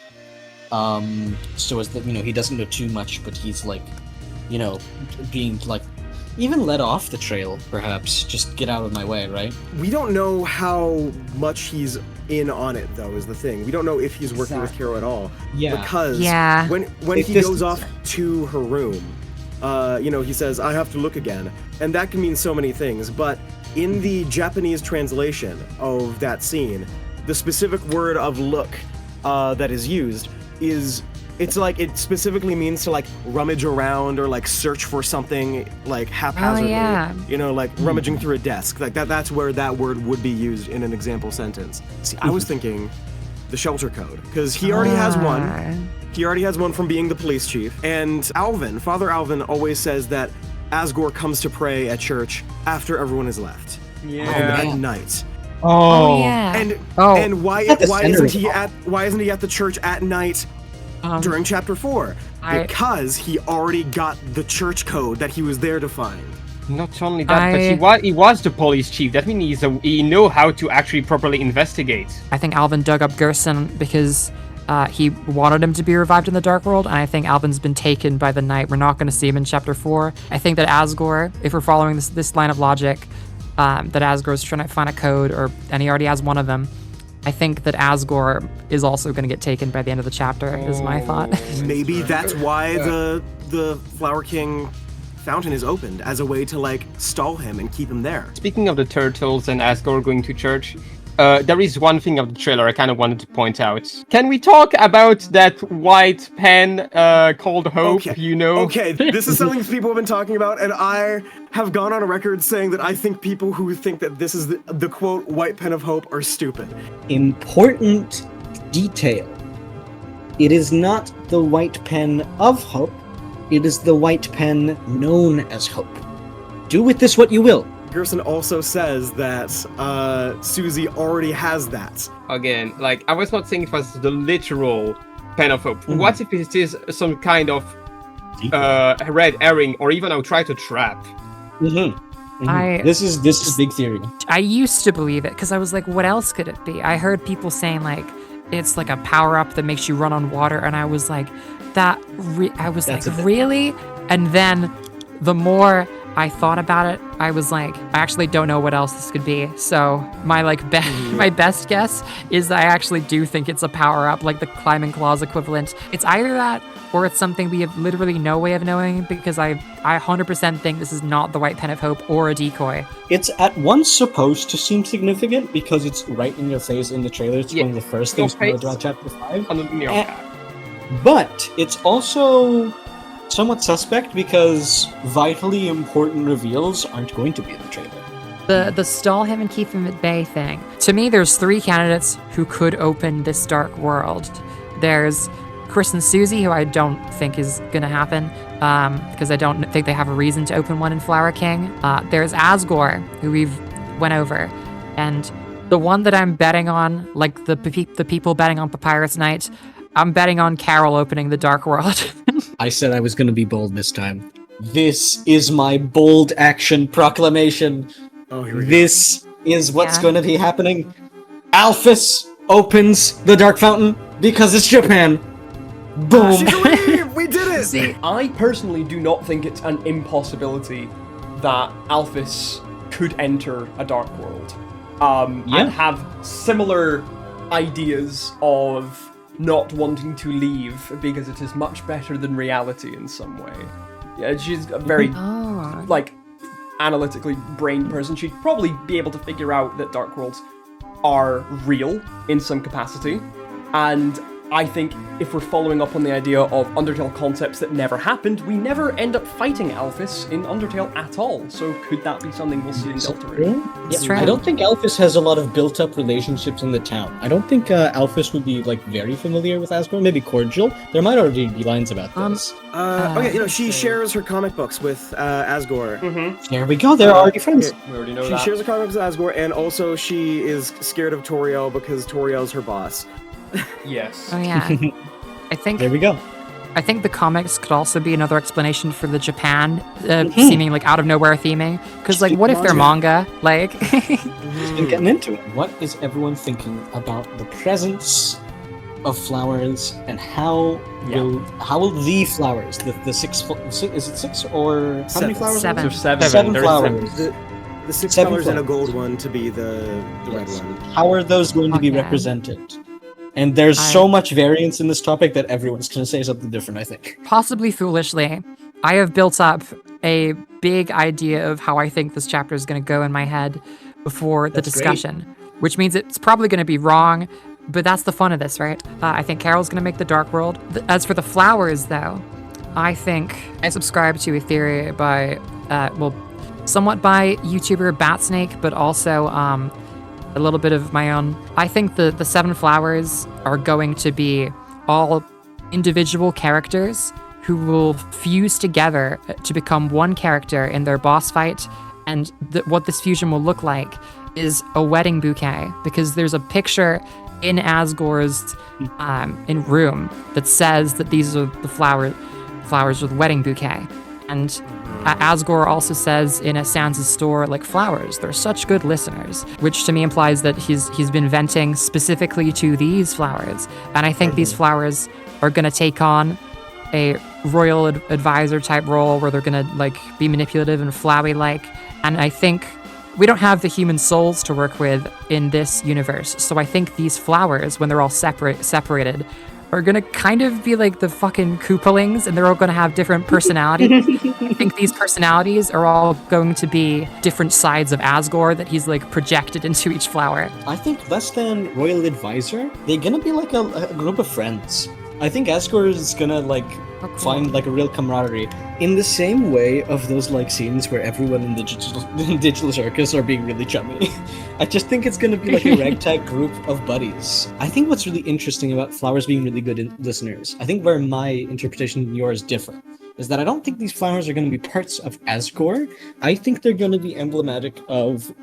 so as that he doesn't know too much, but he's like, being like even let off the trail, perhaps. Just get out of my way, right? We don't know how much he's in on it, though, is the thing. We don't know if he's working with Carol at all. Yeah. Because when he goes off to her room, he says, I have to look again. And that can mean so many things, but in the Japanese translation of that scene, the specific word of look that is used is... It's like it specifically means to like rummage around or like search for something like haphazardly. Oh, yeah. Like rummaging through a desk. Like that's where that word would be used in an example sentence. See, I was thinking the shelter code, because he already has one. He already has one from being the police chief. And Father Alvin always says that Asgore comes to pray at church after everyone has left. Yeah. At night. Oh yeah. And why isn't he at the church at night? During chapter 4, because he already got the church code that he was there to find. Not only that, but he was the police chief. That means he know how to actually properly investigate. I think Alvin dug up Gerson because he wanted him to be revived in the Dark World, and I think Alvin's been taken by the night. We're not going to see him in chapter 4. I think that Asgore, if we're following this line of logic, that Asgore's trying to find a code, and he already has one of them. I think that Asgore is also going to get taken by the end of the chapter, is my thought. Maybe that's why the Flower King fountain is opened, as a way to, like, stall him and keep him there. Speaking of the turtles and Asgore going to church, there is one thing of the trailer I kind of wanted to point out. Can we talk about that white pen called Hope, Okay, this is something people have been talking about, and I have gone on a record saying that I think people who think that this is the quote, white pen of hope, are stupid. Important detail. It is not the white pen of hope. It is the white pen known as Hope. Do with this what you will. Gerson also says that Susie already has that. Again, like, I was not saying it was the literal pen of hope. Mm-hmm. What if it is some kind of red herring, or even I'll try to trap? Mm-hmm. Mm-hmm. This is big theory. I used to believe it because I was like, what else could it be? I heard people saying like it's like a power up that makes you run on water, and I was like, really? And then the more I thought about it, I was like, I actually don't know what else this could be. So my my best guess is that I actually do think it's a power up, like the climbing claws equivalent. It's either that or it's something we have literally no way of knowing, because I 100% think this is not the white pen of hope or a decoy. It's at once supposed to seem significant because it's right in your face in the trailer. It's one of the first things to draw chapter 5. But it's also somewhat suspect because vitally important reveals aren't going to be in the trailer. The stall him and keep him at bay thing. To me, there's 3 candidates who could open this dark world. There's Chris and Susie, who I don't think is going to happen, because I don't think they have a reason to open one in Flower King. There's Asgore, who we've went over, and the one that I'm betting on, like the people betting on Papyrus Night, I'm betting on Carol opening the Dark World. I said I was going to be bold this time. This is my bold action proclamation. Oh, here we go. This is what's going to be happening. Alphys opens the Dark Fountain because it's Japan. Boom. We did it! See, I personally do not think it's an impossibility that Alphys could enter a Dark World. And have similar ideas of not wanting to leave because it is much better than reality in some way. Yeah, she's a very, analytically brained person. She'd probably be able to figure out that Dark Worlds are real in some capacity. And I think if we're following up on the idea of Undertale concepts that never happened, we never end up fighting Alphys in Undertale at all. So could that be something we'll see in Deltarune? It's true. I don't think Alphys has a lot of built-up relationships in the town. I don't think Alphys would be like very familiar with Asgore. Maybe cordial. There might already be lines about this. Okay, she shares her comic books with Asgore. There we go. They're already friends. We already know She that. shares her comic books with Asgore, and also she is scared of Toriel because Toriel's her boss. Yes. Oh yeah. I think There we go. I think the comics could also be another explanation for the Japan seeming like out of nowhere theming. Because like, what if they're manga? Like, Just been getting into it. What is everyone thinking about the presence of flowers and how will the flowers, the six, is it six or how many flowers? Seven. There's seven. Seven There's flowers. The six Seven colors and a flowers. gold one to be the red Yes. one. How are those going to be Okay. represented? And there's so much variance in this topic that everyone's going to say something different, I think. possibly foolishly, I have built up a big idea of how I think this chapter is going to go in my head before the That's great. discussion, which means it's probably going to be wrong, but that's the fun of this, right? I think Carol's going to make the Dark World. As for the flowers, though, I think I subscribe to a theory by, somewhat by YouTuber Batsnake, but also a little bit of my own. I think the seven flowers are going to be all individual characters who will fuse together to become one character in their boss fight. And what this fusion will look like is a wedding bouquet, because there's a picture in Asgore's in room that says that these are the flowers with wedding bouquet. And Asgore also says in a Sans' store, like, flowers, they're such good listeners, which to me implies that he's been venting specifically to these flowers. And I think these flowers are going to take on a royal advisor type role where they're going to, like, be manipulative and flowy-like. And I think we don't have the human souls to work with in this universe. So I think these flowers, when they're all separated, are gonna kind of be like the fucking Koopalings, and they're all gonna have different personalities. I think these personalities are all going to be different sides of Asgore that he's like projected into each flower. I think less than royal advisor, they're gonna be like a group of friends. I think Asgore is gonna like find like a real camaraderie in the same way of those like scenes where everyone in the digital circus are being really chummy. I just think it's gonna be like a ragtag group of buddies. I think what's really interesting about flowers being really good listeners, I think where my interpretation and yours differ, is that I don't think these flowers are going to be parts of Asgore. I think they're going to be emblematic of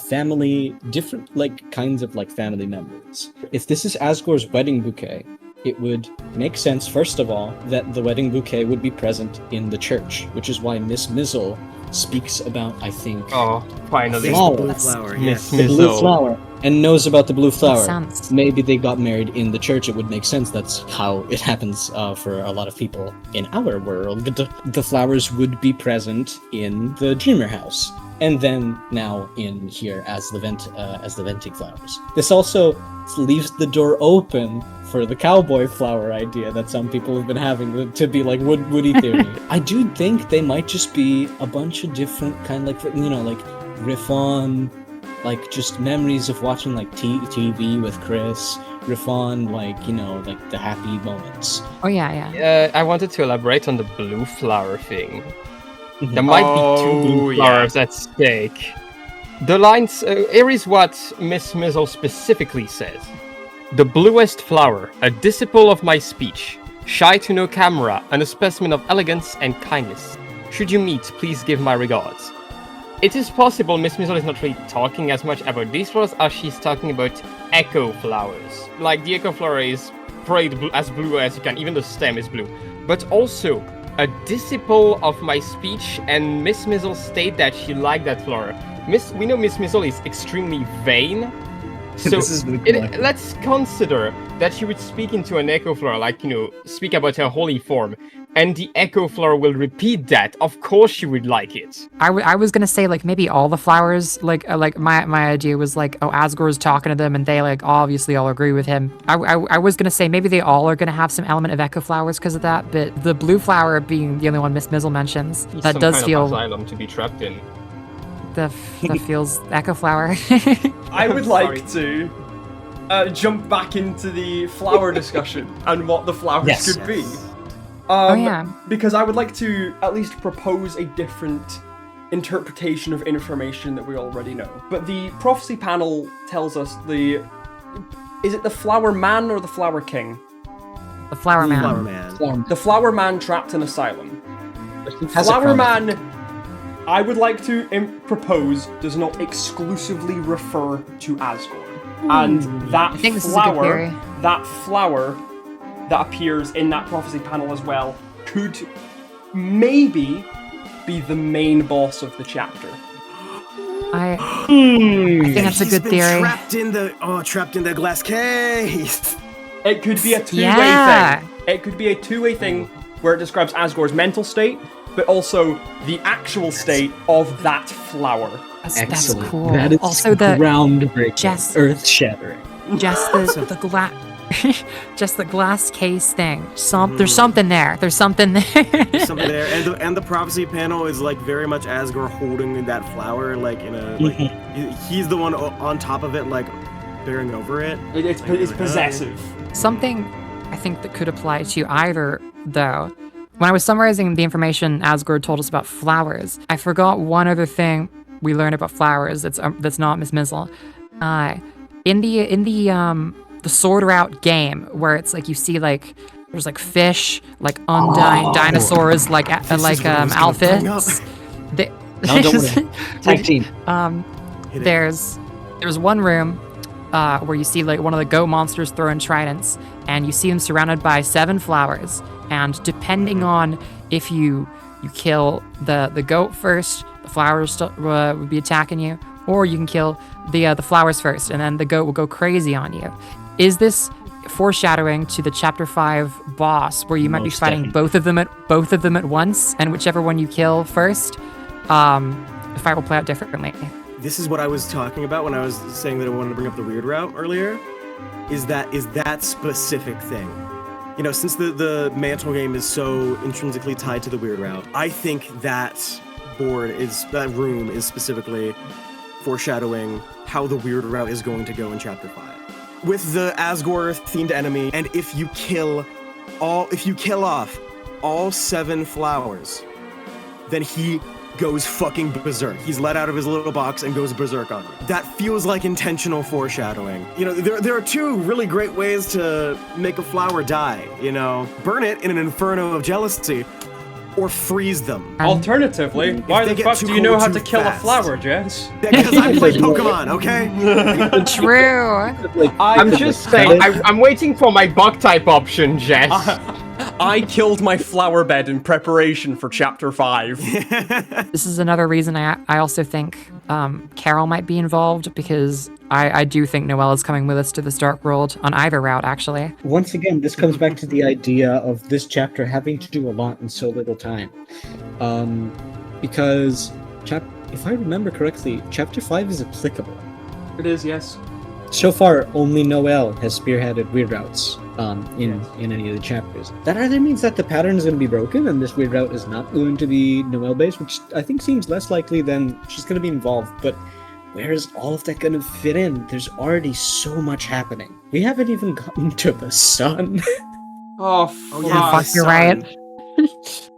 family, different like kinds of like family members. If this is Asgore's wedding bouquet, it would make sense, first of all, that the wedding bouquet would be present in the church, which is why Miss Mizzle speaks about, I think, Oh, finally. Flower. Blue flower, yes. the blue flower, and knows about the blue flower. sense. Maybe they got married in the church. It would make sense. That's how it happens for a lot of people in our world. The flowers would be present in the Dreamer house, and then now in here as the venting flowers. This also leaves the door open for the cowboy flower idea that some people have been having to be like Woody theory. I do think they might just be a bunch of different kind of like, you know, like riff on like just memories of watching like TV with Chris, riff on like, you know, like the happy moments. Oh yeah. I wanted to elaborate on the blue flower thing. There might be two blue yeah. flowers at stake. The lines, here is what Miss Mizzle specifically says. The bluest flower, a disciple of my speech, shy to no camera, and a specimen of elegance and kindness. Should you meet, please give my regards. It is possible Miss Mizzle is not really talking as much about these flowers as she's talking about echo flowers. Like, the echo flower is probably as blue as you can, even the stem is blue. But also, a disciple of my speech, and Miss Mizzle state that she liked that flower. We know Miss Mizzle is extremely vain, so This is really cool. let's consider that she would speak into an echo flower, like, you know, speak about her holy form, and the echo flower will repeat that. Of course she would like it. I was gonna say like maybe all the flowers like my idea was like, oh, Asgore's talking to them and they like obviously all agree with him. I was gonna say maybe they all are gonna have some element of echo flowers because of that, but the blue flower being the only one Miss Mizzle mentions, It's that some does kind feel of asylum to be trapped in. that feels echo flower. I would like to jump back into the flower discussion and what the flowers Yes. could be. yeah. Because I would like to at least propose a different interpretation of information that we already know. But the prophecy panel tells us is it the Flower Man or the Flower King? The Flower Man. Flower Man. The Flower Man trapped in asylum. Has a Flower crown. Man, I would like to propose, does not exclusively refer to Asgore. And that think this is a good theory. flower that appears in that prophecy panel as well could maybe be the main boss of the chapter. I think that's a He's good been theory. Trapped in the glass case. It could be a two-way Yeah. thing. It could be a two-way thing where it describes Asgore's mental state, but also the actual state of that flower. That's Excellent. cool. That is Also the groundbreaking, Just- earth-shattering. just the glass just the glass case thing. There's something there. There's something there. Something there, and the prophecy panel is like very much Asgore holding that flower, like in a like he's the one on top of it, like bearing over it. It's Like, possessive. Something I think that could apply to either, though. When I was summarizing the information Asgore told us about flowers, I forgot one other thing we learned about flowers that's not Miss Mizzle. In the Sword Route game, where it's like you see like there's like fish, like undying dinosaurs, like is what I was gonna bring up. outfits. They- No, don't worry. Tag team. Hit it. there's one room where you see like one of the goat monsters throwing tridents, and you see them surrounded by 7 flowers. And depending on if you kill the goat first, the flowers still, would be attacking you, or you can kill the flowers first, and then the goat will go crazy on you. Is this foreshadowing to the chapter 5 boss, where you might be Most fighting both of them at once, and whichever one you kill first, the fight will play out differently? This is what I was talking about when I was saying that I wanted to bring up the weird route earlier. Is that specific thing? You know, since the mantle game is so intrinsically tied to the weird route, I think that room is specifically foreshadowing how the weird route is going to go in chapter 5. With the Asgore themed enemy, and if you kill off all 7 flowers, then he goes fucking berserk. He's let out of his little box and goes berserk on you. That feels like intentional foreshadowing. You know, there are 2 really great ways to make a flower die, you know. Burn it in an inferno of jealousy, or freeze them. Alternatively, why they the get fuck too do you know cold how too to kill fast. a flower, Jess? Because I play Pokemon, okay? True. I'm just saying, I'm waiting for my bug type option, Jess. I killed my flower bed in preparation for chapter 5. This is another reason I also think Carol might be involved, because I do think Noelle is coming with us to this dark world on either route, actually. Once again, this comes back to the idea of this chapter having to do a lot in so little time. Because, if I remember correctly, chapter 5 is applicable. It is, yes. So far, only Noelle has spearheaded weird routes in any of the chapters. That either means that the pattern is going to be broken and this weird route is not going to be Noelle based, which I think seems less likely than she's going to be involved, but where is all of that going to fit in? There's already so much happening. We haven't even gotten to the sun. Oh, fuck, you're right.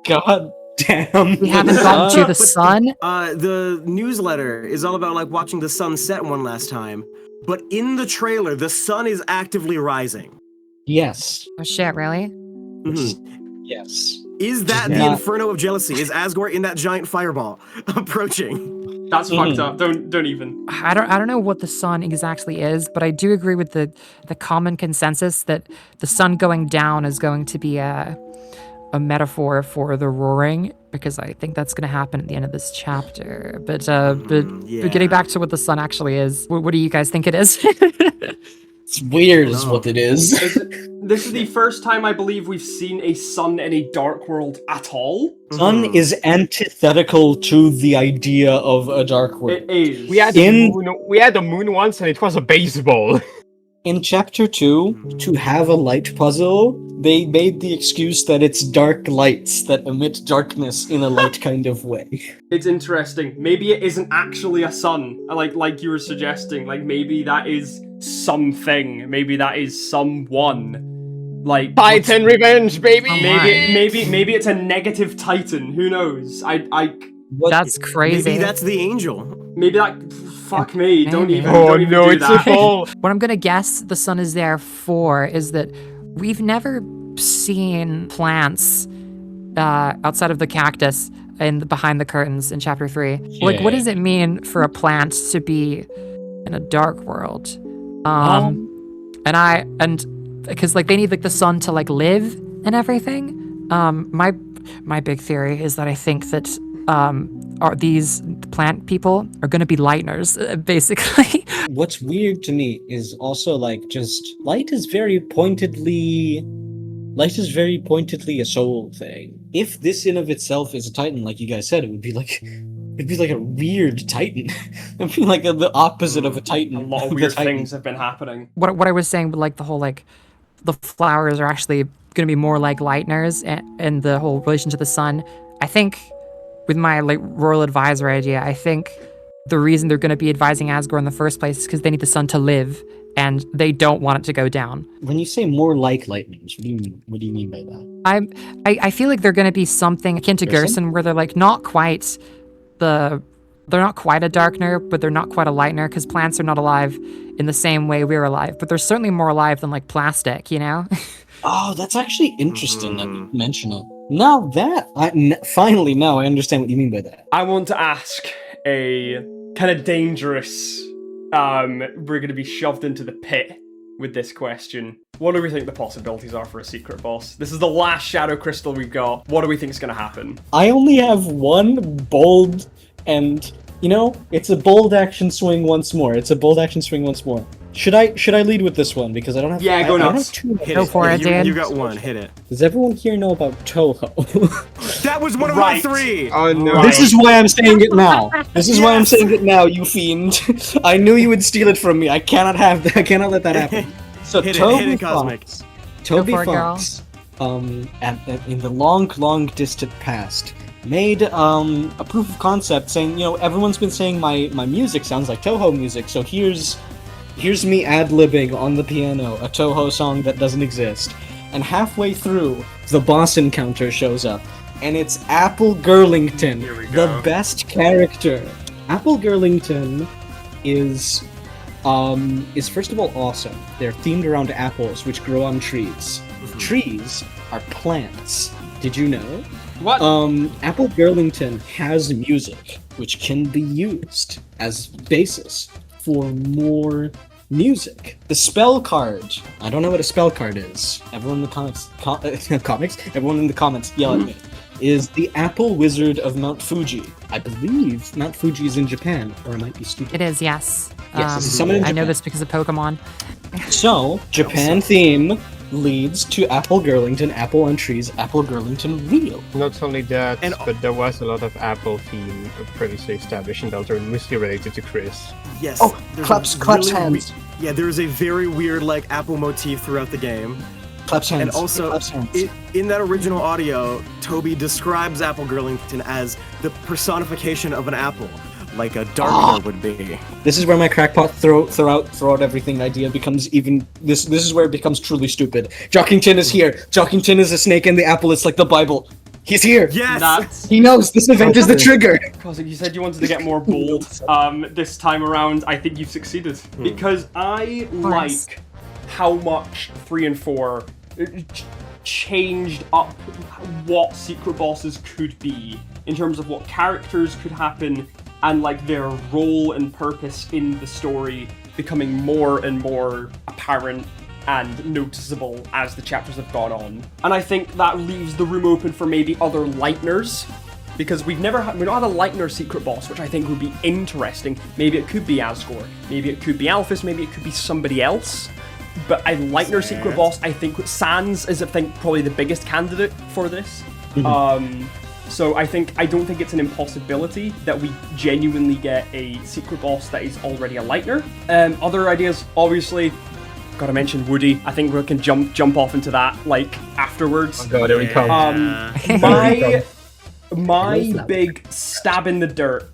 God damn. We haven't gotten to the sun. The newsletter is all about like watching the sun set one last time, but in the trailer, the sun is actively rising. Yes. Oh shit, really? Mhm. Yes. Is that the Yeah. inferno of jealousy? Is Asgore in that giant fireball approaching? That's fucked up. Don't even. I don't know what the sun exactly is, but I do agree with the common consensus that the sun going down is going to be a metaphor for the roaring, because I think that's going to happen at the end of this chapter. But getting back to what the sun actually is, what do you guys think it is? It's weird is what it is. This is the first time I believe we've seen a sun in a dark world at all. Sun is antithetical to the idea of a dark world. It is. We had a moon once, and it was a baseball. In chapter 2, to have a light puzzle, they made the excuse that it's dark lights that emit darkness in a light kind of way. It's interesting. Maybe it isn't actually a sun, like you were suggesting. Like maybe that is something. Maybe that is someone. Like Titan revenge, baby. maybe it's a negative Titan. Who knows? That's crazy. Maybe that's the angel. Maybe that. Fuck me. Don't Maybe. even. Oh don't even no, do it's that. a ball. What I'm gonna guess the sun is there for is that we've never seen plants outside of the cactus and behind the curtains in chapter 3. Like, what does it mean for a plant to be in a dark world? And because like they need like the sun to like live and everything. My big theory is that I think that these plant people are going to be lighteners, basically. What's weird to me is also like just light is very pointedly a soul thing. If this in of itself is a Titan, like you guys said, it'd be like a weird Titan. It'd be like the opposite of a Titan. A lot of weird things have been happening. What I was saying, like the whole like the flowers are actually going to be more like lighteners, and the whole relation to the sun. I think with my like royal advisor idea, I think the reason they're going to be advising Asgore in the first place is because they need the sun to live, and they don't want it to go down. When you say more like lightnings, what do you mean by that? I feel like they're going to be something akin to Gerson, where they're like not quite they're not quite a darkener, but they're not quite a lightener, because plants are not alive in the same way we're alive, but they're certainly more alive than like plastic, you know? Oh, that's actually interesting that you mention it. Now finally now I understand what you mean by that. I want to ask a kind of dangerous. We're going to be shoved into the pit with this question. What do we think the possibilities are for a secret boss? This is the last Shadow Crystal we've got. What do we think is going to happen? I only have one bold, and it's a bold action swing once more. Should I lead with this one, because I don't have? Yeah, go nuts. Go for it, Dan. You got one. Hit it. Does everyone here know about Toho? That was one of my 3. Oh no. This is why I'm saying it now. I'm saying it now, you fiend. I knew you would steal it from me. I cannot have that. I cannot let that happen. So Hit Toby it, Cosmic. Fox. Go Toby for it, girl. Fox. In the long distant past, made a proof of concept saying, everyone's been saying my music sounds like Toho music, so here's me ad-libbing on the piano a Toho song that doesn't exist. And halfway through, the boss encounter shows up, and it's Apple Girlington, the best character. Apple Girlington is first of all awesome. They're themed around apples, which grow on trees. Trees are plants. Did you know? What? Apple Girlington has music, which can be used as basis for more music. The spell card. I don't know what a spell card is. Everyone in the comics, everyone in the comments yell at me. Is the Apple Wizard of Mount Fuji. I believe Mount Fuji is in Japan, or I might be stupid. It is, yes. Yes, this is summoned in I know Japan. this because of Pokemon. So, Japan theme leads to Apple Girlington, Apple on Trees, Apple Girlington Real. Not only that, but there was a lot of Apple theme previously established in Deltarune, mostly related to Chris. Yes. Oh, there's claps hands. Yeah, there's a very weird like Apple motif throughout the game. Claps hands. And also, Claps hands. in that original audio, Toby describes Apple Girlington as the personification of an apple, like a darkener would be. This is where my crackpot throw out everything idea becomes even. This is where it becomes truly stupid. Jockington is here. Jockington is a snake in the apple. It's like the Bible. He's here. Yes. Nuts. He knows this event is the trigger. Cosmic, you said you wanted to get more bold this time around. I think you've succeeded. Because I like how much 3 and 4 changed up what secret bosses could be in terms of what characters could happen and like their role and purpose in the story becoming more and more apparent and noticeable as the chapters have gone on. And I think that leaves the room open for maybe other lighteners, because we've not had a lightener secret boss, which I think would be interesting. Maybe it could be Asgore, maybe it could be Alphys, maybe it could be somebody else. But a lightener secret boss, I think Sans is, probably the biggest candidate for this. So I don't think it's an impossibility that we genuinely get a secret boss that is already a lightener. Other ideas, obviously, gotta mention Woody. I think we can jump off into that afterwards. Oh god, here we come. My big stab in the dirt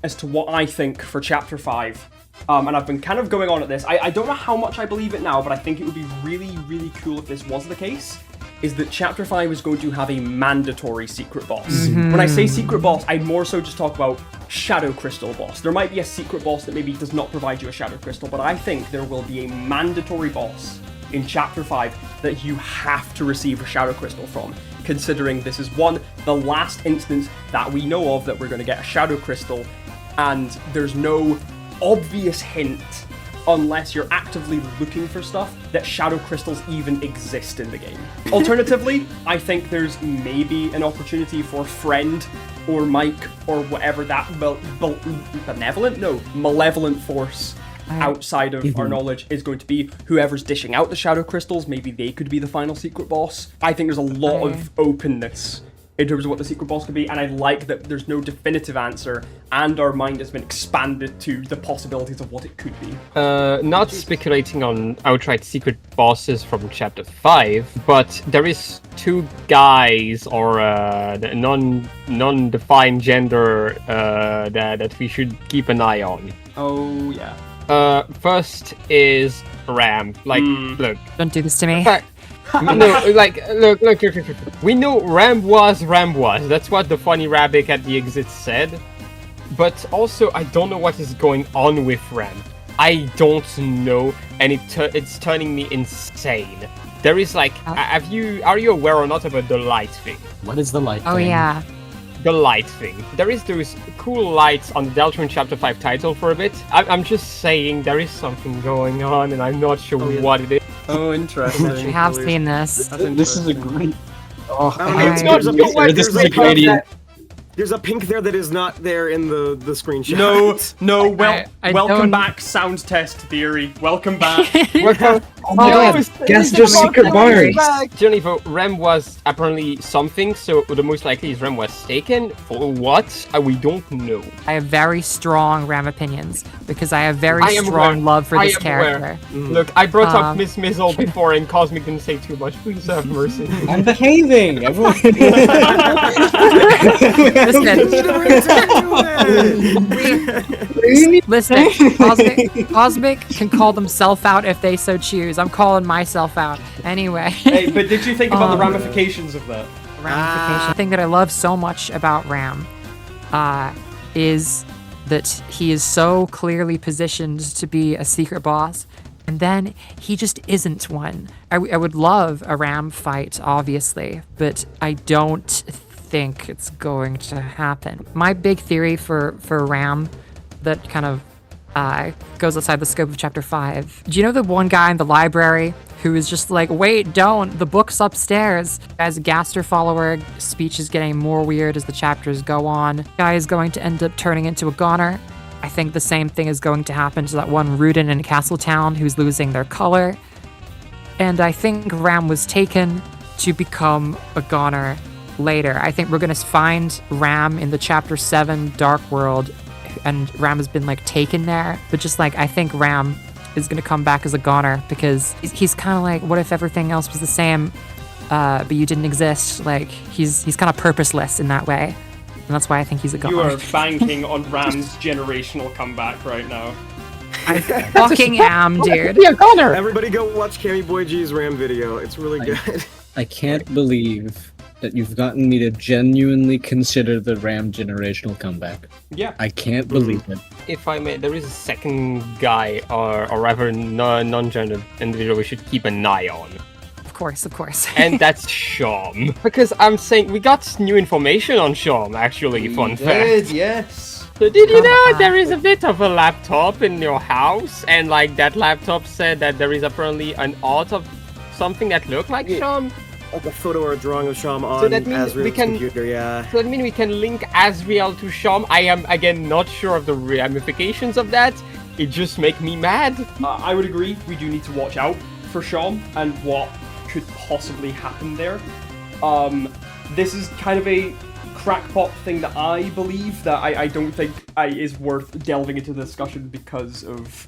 as to what I think for Chapter 5 and I've been kind of going on at this. I don't know how much I believe it now, but I think it would be really, really cool if this was the case, is that Chapter 5 is going to have a mandatory secret boss. When I say secret boss, I more so just talk about Shadow Crystal boss. There might be a secret boss that maybe does not provide you a Shadow Crystal, but I think there will be a mandatory boss in Chapter 5 that you have to receive a Shadow Crystal from, considering this is the last instance that we know of that we're going to get a Shadow Crystal, and there's no obvious hint, unless you're actively looking for stuff, that Shadow Crystals even exist in the game. Alternatively, I think there's maybe an opportunity for Friend or Mike or whatever that malevolent force outside of our knowledge is going to be. Whoever's dishing out the Shadow Crystals, maybe they could be the final secret boss. I think there's a lot of openness in terms of what the secret boss could be, and I like that there's no definitive answer, and our mind has been expanded to the possibilities of what it could be. Not speculating on outright secret bosses from Chapter 5, but there is 2 guys or non-defined gender that we should keep an eye on. Oh, yeah. First is Ramb. Look. Don't do this to me. No, look. We know Ramb was. That's what the funny rabbit at the exit said. But also, I don't know what is going on with Ramb. I don't know, and it's turning me insane. There is are you aware or not about the light thing? What is the light thing? Oh yeah. The light thing. There is those cool lights on the Deltarune Chapter 5 title for a bit. I'm just saying there is something going on, and I'm not sure what it is. Oh, interesting. I have seen this. This is a great... Oh, There's a pink, this is a good idea. There's a pink there that is not there in the screenshot. No, welcome don't- back, sound test theory. Welcome back. Oh my god, guess their secret bars. Genevieve, Rem was apparently something, so the most likely is Rem was taken. For what? We don't know. I have very strong Ram opinions because I have very I am strong aware. love for I this am character. aware. Look, I brought up Miss Mizzle before and Cosmic didn't say too much. Please have mercy. I'm behaving. Everyone. Listen, Cosmic can call themselves out if they so choose. I'm calling myself out. Anyway. Hey, but did you think about the ramifications of that? Ramification. The thing that I love so much about Ram is that he is so clearly positioned to be a secret boss, and then he just isn't one. I would love a Ram fight, obviously, but I don't think it's going to happen. My big theory for Ram that kind of goes outside the scope of Chapter 5. Do you know the one guy in the library who is just like, wait, don't, the book's upstairs? As a Gaster follower, speech is getting more weird as the chapters go on. Guy is going to end up turning into a goner. I think the same thing is going to happen to that one Rudin in Castletown who's losing their color. And I think Ram was taken to become a goner later. I think we're going to find Ram in the Chapter 7 Dark World, and Ram has been like taken there, but just like I think Ram is gonna come back as a goner because he's kind of like, what if everything else was the same, but you didn't exist? Like he's kind of purposeless in that way, and that's why I think he's a goner. You are banking on Ram's generational comeback right now. I fucking am, dude. Yeah, goner. Everybody go watch Cammy Boy G's Ram video. It's really good. I can't believe that you've gotten me to genuinely consider the Ram generational comeback. Yeah. I can't believe it. If I may, there is a second guy, or rather non-gendered individual we should keep an eye on. Of course. And that's Sham. Because I'm saying, we got new information on Sham, actually, fun fact. Yes. So did you know there is a bit of a laptop in your house? And like that laptop said that there is apparently an art of something that looked like Sham? Like a photo or a drawing of Sham on So that means Azrael's we can- computer, yeah. So that means we can link Asriel to Sham. I am, again, not sure of the ramifications of that. It just make me mad. I would agree. We do need to watch out for Sham and what could possibly happen there. This is kind of a crackpot thing that I believe that I don't think is worth delving into the discussion because of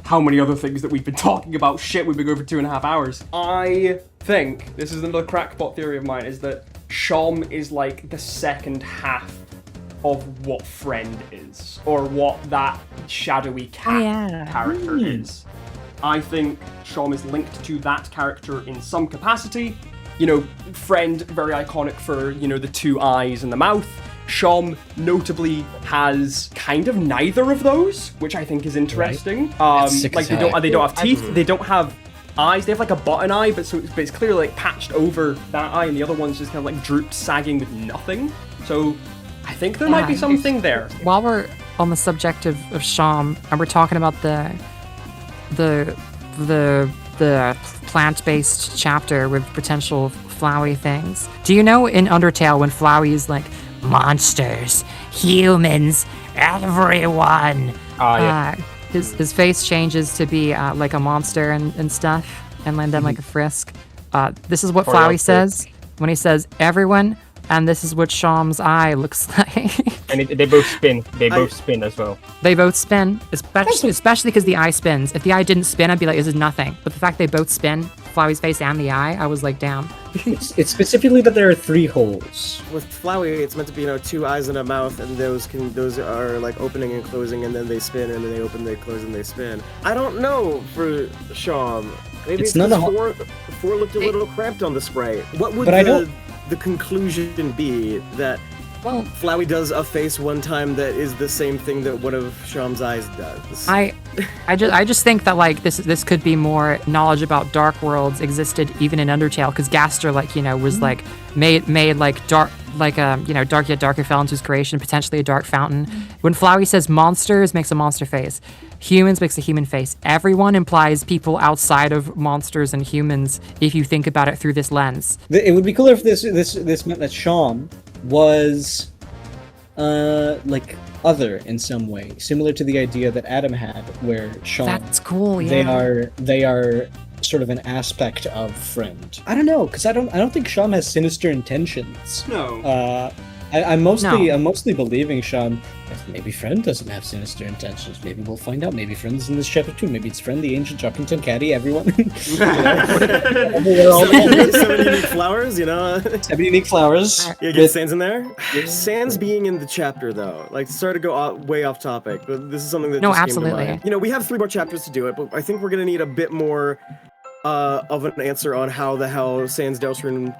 how many other things that we've been talking about. Shit, we've been going for 2.5 hours. I think, this is another crackpot theory of mine, is that Sham is like the second half of what friend is, or what that shadowy cat character is. I think Shom is linked to that character in some capacity. You know, friend, very iconic for, you know, the two eyes and the mouth. Shom notably has kind of neither of those, which I think is interesting. Like they don't have teeth, they don't have eyes. They have like a button eye, but it's clearly like patched over that eye, and the other one's just kind of like drooped, sagging with nothing. So I think there might be something there. While we're on the subject of Shom, and we're talking about the plant-based chapter with potential Flowey things. Do you know in Undertale when Flowey is like, monsters, humans, everyone? His face changes to be like a monster and stuff, and then like a frisk. This is what Flowey says when he says everyone, and this is what Shom's eye looks like. And they both spin. They both spin as well. They both spin, especially because the eye spins. If the eye didn't spin, I'd be like, this is nothing. But the fact they both spin, Flowey's face and the eye, I was like, damn. It's specifically that there are 3 holes. With Flowey, it's meant to be, you know, 2 eyes and a mouth, and those are like opening and closing, and then they spin, and then they open, they close, and they spin. I don't know for Shom. Maybe it's not four looked a little cramped on the sprite. What would the conclusion be that Flowey does a face one time that is the same thing that one of Shom's eyes does? I just think that like this could be more knowledge about dark worlds existed even in Undertale, because Gaster, like, you know, was like made like dark, like you know, dark yet darker fell into his creation, potentially a dark fountain. When Flowey says monsters, makes a monster face. Humans makes a human face. Everyone implies people outside of monsters and humans if you think about it through this lens. It would be cooler if this meant that Shom was like other in some way, similar to the idea that Adam had, where Shom, that's cool. Yeah, they are sort of an aspect of friend. I don't know, because I don't think Shom has sinister intentions. No. I'm mostly believing Shom. Maybe Friend doesn't have sinister intentions. Maybe we'll find out. Maybe Friend's in this chapter too. Maybe it's Friend, the Ancient Joppington Caddy, everyone. 7 unique flowers, you know? 7 unique flowers. Yeah, get Sans in there. Sans being in the chapter, though. Like, sorry to go way off topic, but this is something that just came to mind. You know, we have 3 more chapters to do it, but I think we're gonna need a bit more of an answer on how the hell Sans Deltarune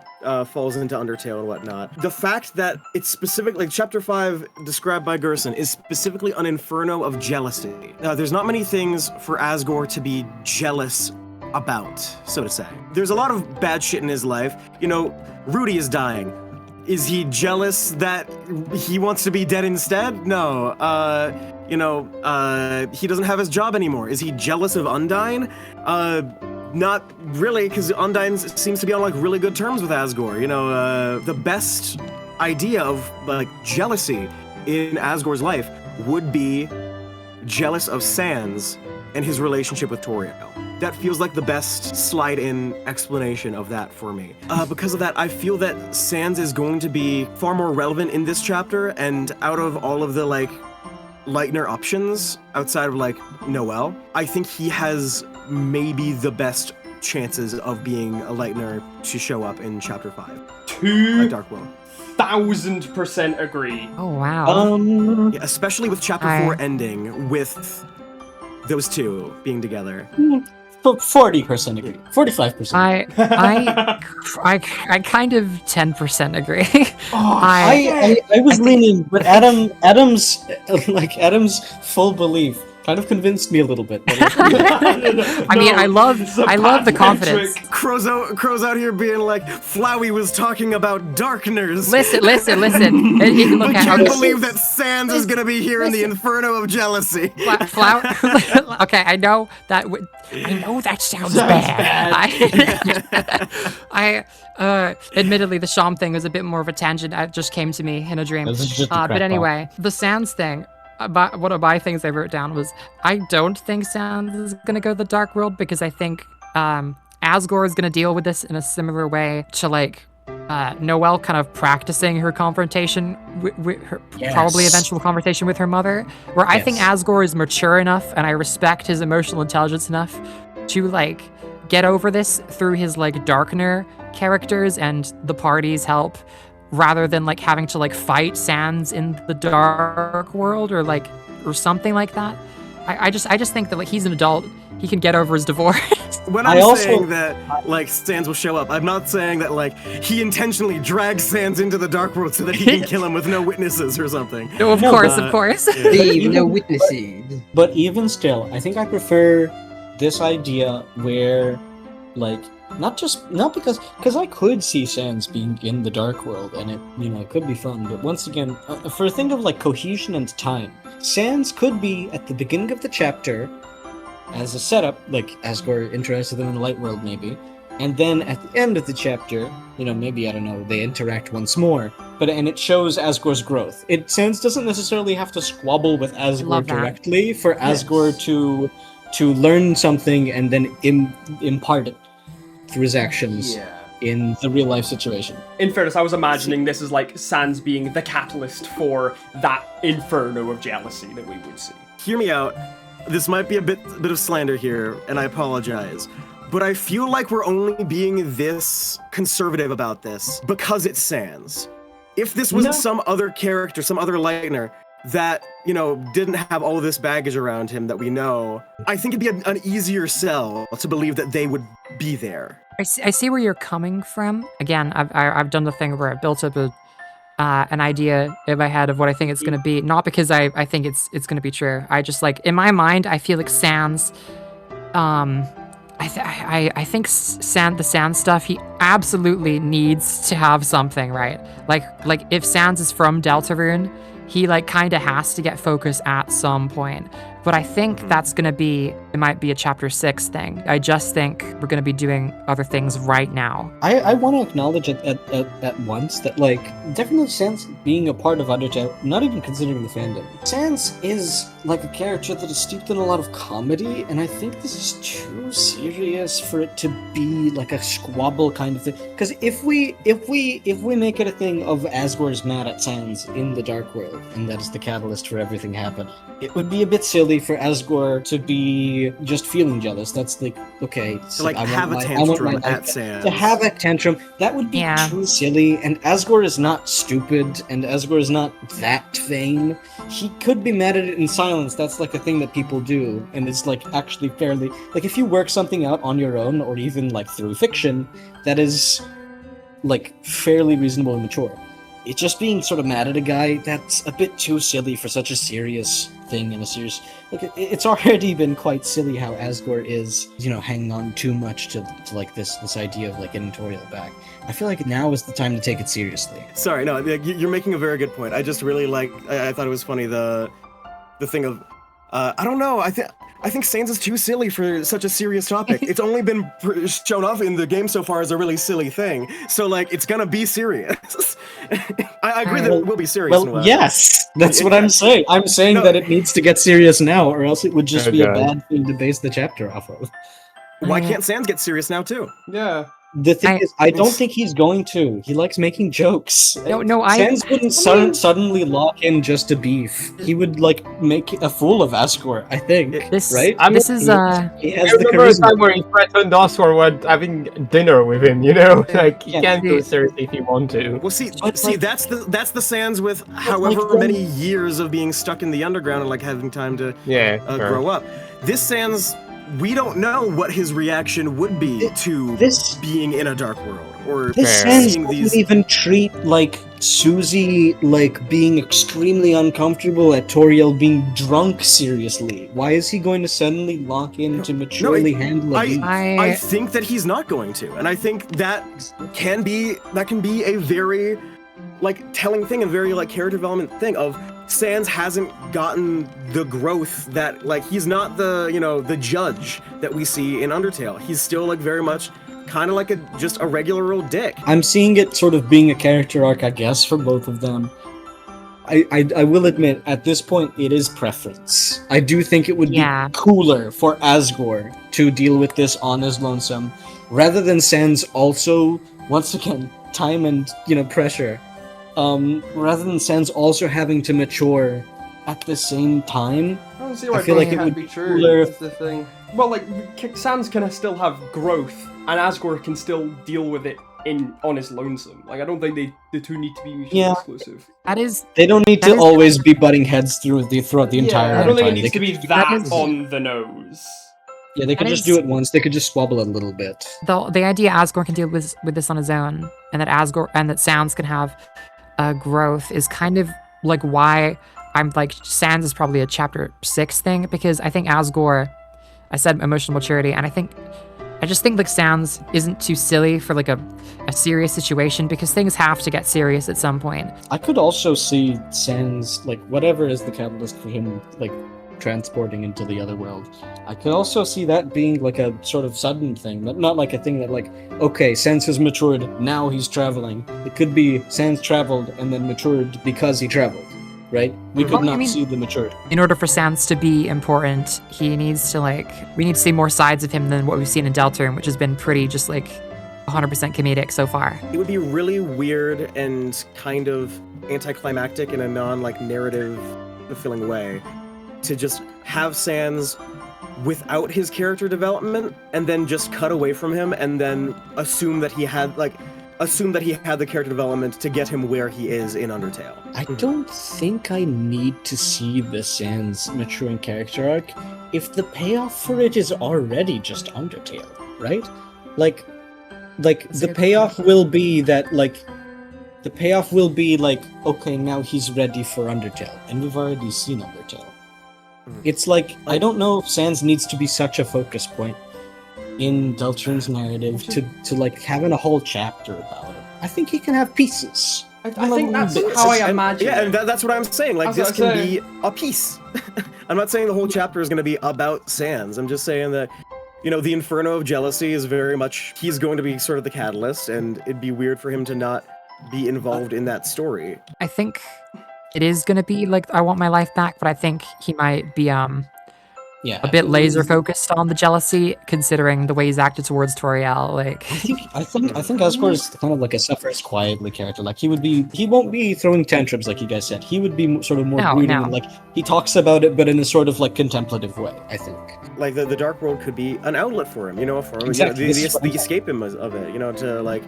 falls into Undertale and whatnot. The fact that it's specifically, like, Chapter 5, described by Gerson, is specifically an inferno of jealousy. There's not many things for Asgore to be jealous about, so to say. There's a lot of bad shit in his life. You know, Rudy is dying. Is he jealous that he wants to be dead instead? No. You know, he doesn't have his job anymore. Is he jealous of Undyne? Not really, because Undyne seems to be on like really good terms with Asgore. You know, the best idea of like jealousy in Asgore's life would be jealous of Sans and his relationship with Toriel. That feels like the best slide-in explanation of that for me. Because of that, I feel that Sans is going to be far more relevant in this chapter, and out of all of the like Lightner options outside of like Noelle, I think he has maybe the best chances of being a Lightner to show up in Chapter 5. Dark Will. 1000% agree. Oh wow. Yeah, especially with Chapter 4 ending with those two being together. 40% agree. 45%. I kind of 10% agree. I was leaning, but Adam's full belief kind of convinced me a little bit. I mean, I love the confidence. Crow's out here being like, Flowey was talking about darkners. Listen. But can't believe that Sans is gonna be here in the inferno of jealousy. Okay, I know that sounds bad. Admittedly, the Shom thing was a bit more of a tangent. It just came to me in a dream. But anyway, the Sans thing. One of my things I wrote down was, I don't think Sans is going to go to the Dark World, because I think Asgore is going to deal with this in a similar way to like Noelle kind of practicing her confrontation with her, probably eventual conversation with her mother, where I think Asgore is mature enough, and I respect his emotional intelligence enough to like get over this through his like Darkner characters and the party's help. rather than like having to like fight Sans in the dark world or something like that. I just think that like he's an adult, he can get over his divorce. When I'm saying that like Sans will show up, I'm not saying that like he intentionally drags Sans into the dark world so that he can kill him with no witnesses or something. No, of course. Yeah. Leave no witnesses. But even still, I think I prefer this idea where, like, not because I could see Sans being in the dark world and it could be fun. But once again, for a thing of like cohesion and time, Sans could be at the beginning of the chapter as a setup, like Asgore interested them in the light world maybe, and then at the end of the chapter, maybe, I don't know, they interact once more, and it shows Asgore's growth. Sans doesn't necessarily have to squabble with Asgore directly for Asgore to learn something and then impart it through his actions in the real life situation. In fairness, I was imagining this as like Sans being the catalyst for that inferno of jealousy that we would see. Hear me out. This might be a bit of slander here, and I apologize. But I feel like we're only being this conservative about this because it's Sans. If this was some other character, some other Lightner that, didn't have all of this baggage around him that we know, I think it'd be an easier sell to believe that they would be there. I see where you're coming from. Again, I've done the thing where I built up an idea in my head of what I think it's going to be, not because I think it's going to be true. I just like, in my mind, I feel like Sans, I think the Sans stuff, he absolutely needs to have something, right? Like if Sans is from Deltarune, he like kind of has to get focus at some point. But I think that's going to be, it might be a chapter 6 thing. I just think we're going to be doing other things right now. I want to acknowledge at once that, like, definitely Sans being a part of Undertale, not even considering the fandom, Sans is like a character that is steeped in a lot of comedy, and I think this is too serious for it to be like a squabble kind of thing. Because if we make it a thing of Asgore's mad at Sans in the Dark World, and that is the catalyst for everything happening, it would be a bit silly for Asgore to be just feeling jealous. That's like, okay, to like have a tantrum at Sans. To have a tantrum, that would be too silly, and Asgore is not stupid, and Asgore is not that vain. He could be mad at it in silence. That's like a thing that people do, and it's like actually fairly, like if you work something out on your own, or even like through fiction, that is like fairly reasonable and mature. It's just being sort of mad at a guy, that's a bit too silly for such a serious thing in a serious... Like, it's already been quite silly how Asgore is, hanging on too much to like this idea of like getting Toriel back. I feel like now is the time to take it seriously. Sorry, no, you're making a very good point. I just really I thought it was funny, the thing of, I don't know, I think Sans is too silly for such a serious topic. It's only been shown off in the game so far as a really silly thing. So, like, it's gonna be serious. I agree that it will be serious. Well, yes! That's what I'm saying. I'm saying that it needs to get serious now, or else it would just be a bad thing to base the chapter off of. Why can't Sans get serious now, too? Yeah. The thing is, I don't think he's going to. He likes making jokes. Sans wouldn't suddenly lock in just to beef. He would, like, make a fool of Asgore, I think. Right? He has the charisma. A time where he threatened Asgore with having dinner with him, Like, he can't do it seriously if he want to. Well, see, that's the Sans with however many years of being stuck in the underground and, like, having time to grow up. This Sans... We don't know what his reaction would be to being in a dark world, or Sans doesn't even treat like Susie like being extremely uncomfortable at Toriel being drunk seriously. Why is he going to suddenly lock in to maturely handle it? I think that he's not going to, and I think that can be a very like telling thing and very like character development thing of Sans hasn't gotten the growth that, like, he's not the, the judge that we see in Undertale. He's still, like, very much kind of like just a regular old dick. I'm seeing it sort of being a character arc, I guess, for both of them. I will admit, at this point, it is preference. I do think it would be cooler for Asgore to deal with this on his lonesome, rather than Sans also, once again, time and, pressure. Rather than Sans also having to mature at the same time. I don't see why I feel like it would be true. That's the thing. Well, like, Sans can still have growth, and Asgore can still deal with it on his lonesome. Like, I don't think the two need to be mutually exclusive. That is. They don't need to always be butting heads throughout the entire. I don't think it runtime. needs to be that on the nose. Yeah, they could just do it once. They could just squabble a little bit. The idea Asgore can deal with this on his own, and that Sans can have growth is kind of like why I'm like Sans is probably a chapter 6 thing, because I think Asgore, I said emotional maturity, and I just think like Sans isn't too silly for like a serious situation, because things have to get serious at some point. I could also see Sans, like whatever is the catalyst for him like transporting into the other world. I could also see that being like a sort of sudden thing, not like a thing that like, okay, Sans has matured, now he's traveling. It could be Sans traveled and then matured because he traveled, right? We could not see the maturity. In order for Sans to be important, he needs to we need to see more sides of him than what we've seen in Deltarune, which has been pretty just like 100% comedic so far. It would be really weird and kind of anticlimactic in a narrative fulfilling way to just have Sans without his character development and then just cut away from him and then assume that he had the character development to get him where he is in Undertale. I don't think I need to see the Sans maturing character arc if the payoff for it is already just Undertale, right? Like the payoff will be that okay, now he's ready for Undertale, and we've already seen Undertale. It's like, I don't know if Sans needs to be such a focus point in Deltarune's narrative to like having a whole chapter about it. I think he can have pieces. I think that's how I imagine. And that's what I'm saying. Like, this can be a piece. I'm not saying the whole chapter is going to be about Sans. I'm just saying that, the Inferno of Jealousy is very much, he's going to be sort of the catalyst, and it'd be weird for him to not be involved in that story. I think it is going to be like, I want my life back, but I think he might be a bit laser focused on the jealousy, considering the way he's acted towards Toriel. Like, I think Asgore is kind of like a suffers quietly character. Like, he won't be throwing tantrums like you guys said. He would be sort of more brooding. And, like, he talks about it, but in a sort of like contemplative way, I think. Like, the Dark World could be an outlet for him, for him, exactly. the escapism of it, to like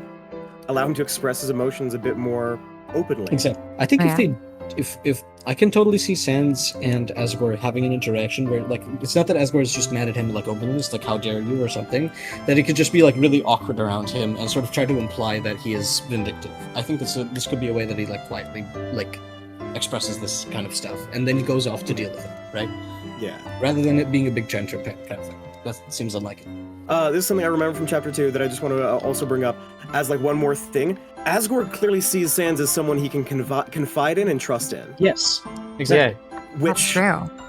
allow him to express his emotions a bit more openly. Exactly. I think if I can totally see Sans and Asgore having an interaction where, like, it's not that Asgore is just mad at him, like, openly, it's like, how dare you, or something, that it could just be, like, really awkward around him and sort of try to imply that he is vindictive. I think this could be a way that he, like, quietly, like, expresses this kind of stuff, and then he goes off to deal with it, right? Yeah. Rather than it being a big tantrum kind of thing. That seems unlikely. This is something I remember from Chapter 2 that I just want to also bring up as, like, one more thing. Asgore clearly sees Sans as someone he can confide in and trust in. Yes, exactly. Yeah. Which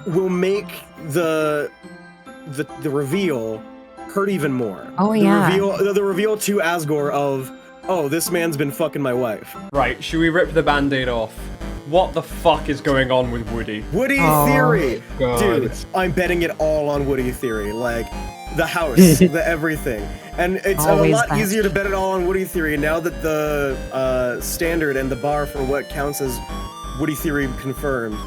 will make the reveal hurt even more. Oh, The reveal to Asgore of, oh, this man's been fucking my wife. Right, should we rip the band-aid off? What the fuck is going on with Woody? Woody Theory! God. Dude, I'm betting it all on Woody Theory. Like, the house, the everything. And it's Always a lot that. easier to bet it all on Woody Theory now that the standard and the bar for what counts as Woody Theory confirmed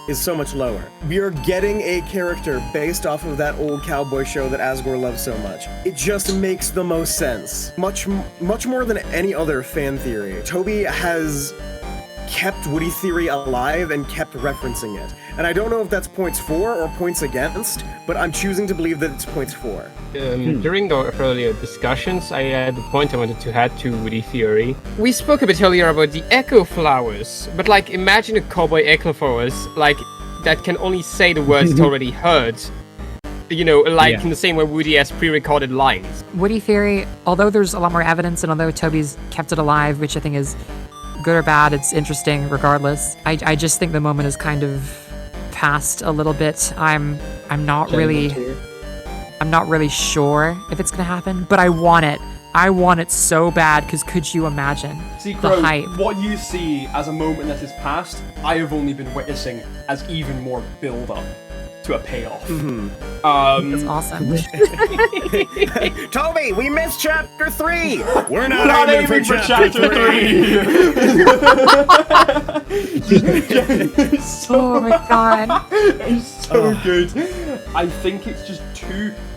is so much lower. We are getting a character based off of that old cowboy show that Asgore loves so much. It just makes the most sense. Much more than any other fan theory. Toby has kept Woody Theory alive and kept referencing it. And I don't know if that's points for or points against, but I'm choosing to believe that it's points for. During the earlier discussions, I had a point I wanted to add to Woody Theory. We spoke a bit earlier about the echo flowers, but like, imagine a cowboy echo flowers, like, that can only say the words it already heard. In the same way Woody has pre-recorded lines. Woody Theory, although there's a lot more evidence, and although Toby's kept it alive, which I think is good or bad, it's interesting regardless. I just think the moment is kind of past a little bit. I'm not really sure if it's gonna happen, but I want it. I want it so bad, because could you imagine See, the Crow, hype? what you see as a moment that is past, I have only been witnessing as even more build-up to a payoff. That's awesome. Toby, we missed Chapter 3! We're not aiming for Chapter 3! Oh my god. It's so good. I think it's just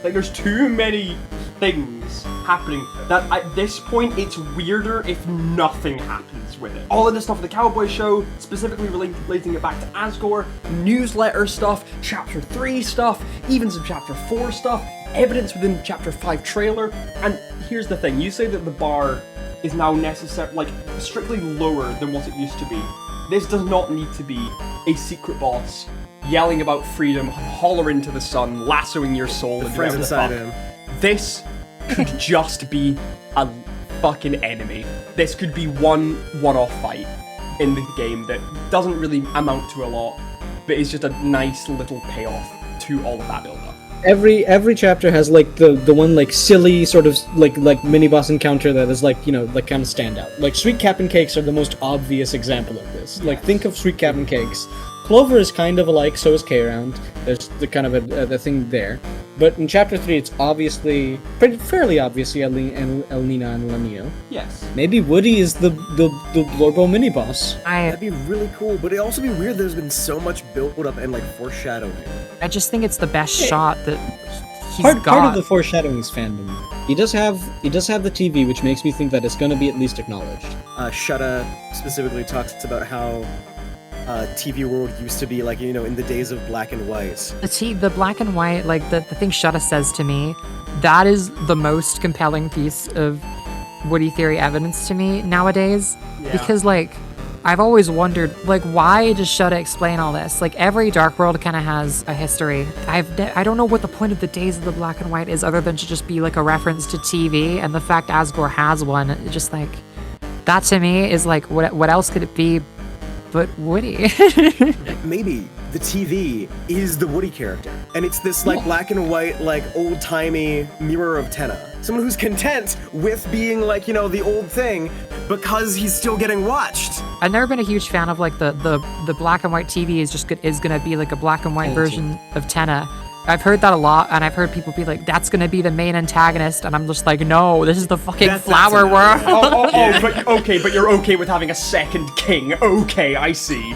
there's too many things happening that at this point it's weirder if nothing happens with it. All of the stuff with the cowboy show, specifically relating it back to Asgore, newsletter stuff, chapter 3 stuff, even some chapter 4 stuff, evidence within chapter 5 trailer. And here's the thing, you say that the bar is now strictly lower than what it used to be. This does not need to be a secret boss yelling about freedom, hollering to the sun, lassoing your soul, and friends whatever the inside fuck. him. This could just be a fucking enemy. This could be one-off fight in the game that doesn't really amount to a lot, but is just a nice little payoff to all of that build-up. Every chapter has like the one like silly sort of like mini boss encounter that is like, you know, like kind of stand out. Like Sweet Cap'n Cakes are the most obvious example of this. Like think of Sweet Cap'n Cakes. Clover is kind of alike, so is K-Round. There's the kind of a thing there. But in chapter 3, it's obviously, fairly obviously Elnina and Lamio. Yes. Maybe Woody is the Blorbo mini boss. That'd be really cool, but it'd also be weird there's been so much build-up and like foreshadowing. I just think it's the best shot that he's Part got. of the foreshadowing is fandom. He does have the TV, which makes me think that it's going to be at least acknowledged. Shutta specifically talks about how TV world used to be like, you know, in the days of black and white. The black and white, like the thing Shutta says to me, that is the most compelling piece of Woody theory evidence to me nowadays. Yeah. Because like, I've always wondered, like, why does Shutta explain all this? Like, every Dark World kind of has a history. I don't know what the point of the days of the black and white is, other than to just be like a reference to TV, and the fact Asgore has one, it just like, that to me is like, what else could it be but Woody? Maybe the TV is the Woody character, and it's this like black and white, like old-timey mirror of Tenna. Someone who's content with being like, you know, the old thing because he's still getting watched. I've never been a huge fan of like the black and white TV is gonna be like a black and white version of Tenna. I've heard that a lot, and I've heard people be like, that's gonna be the main antagonist, and I'm just like, no, this is the fucking flower world. But you're okay with having a second king. Okay, I see.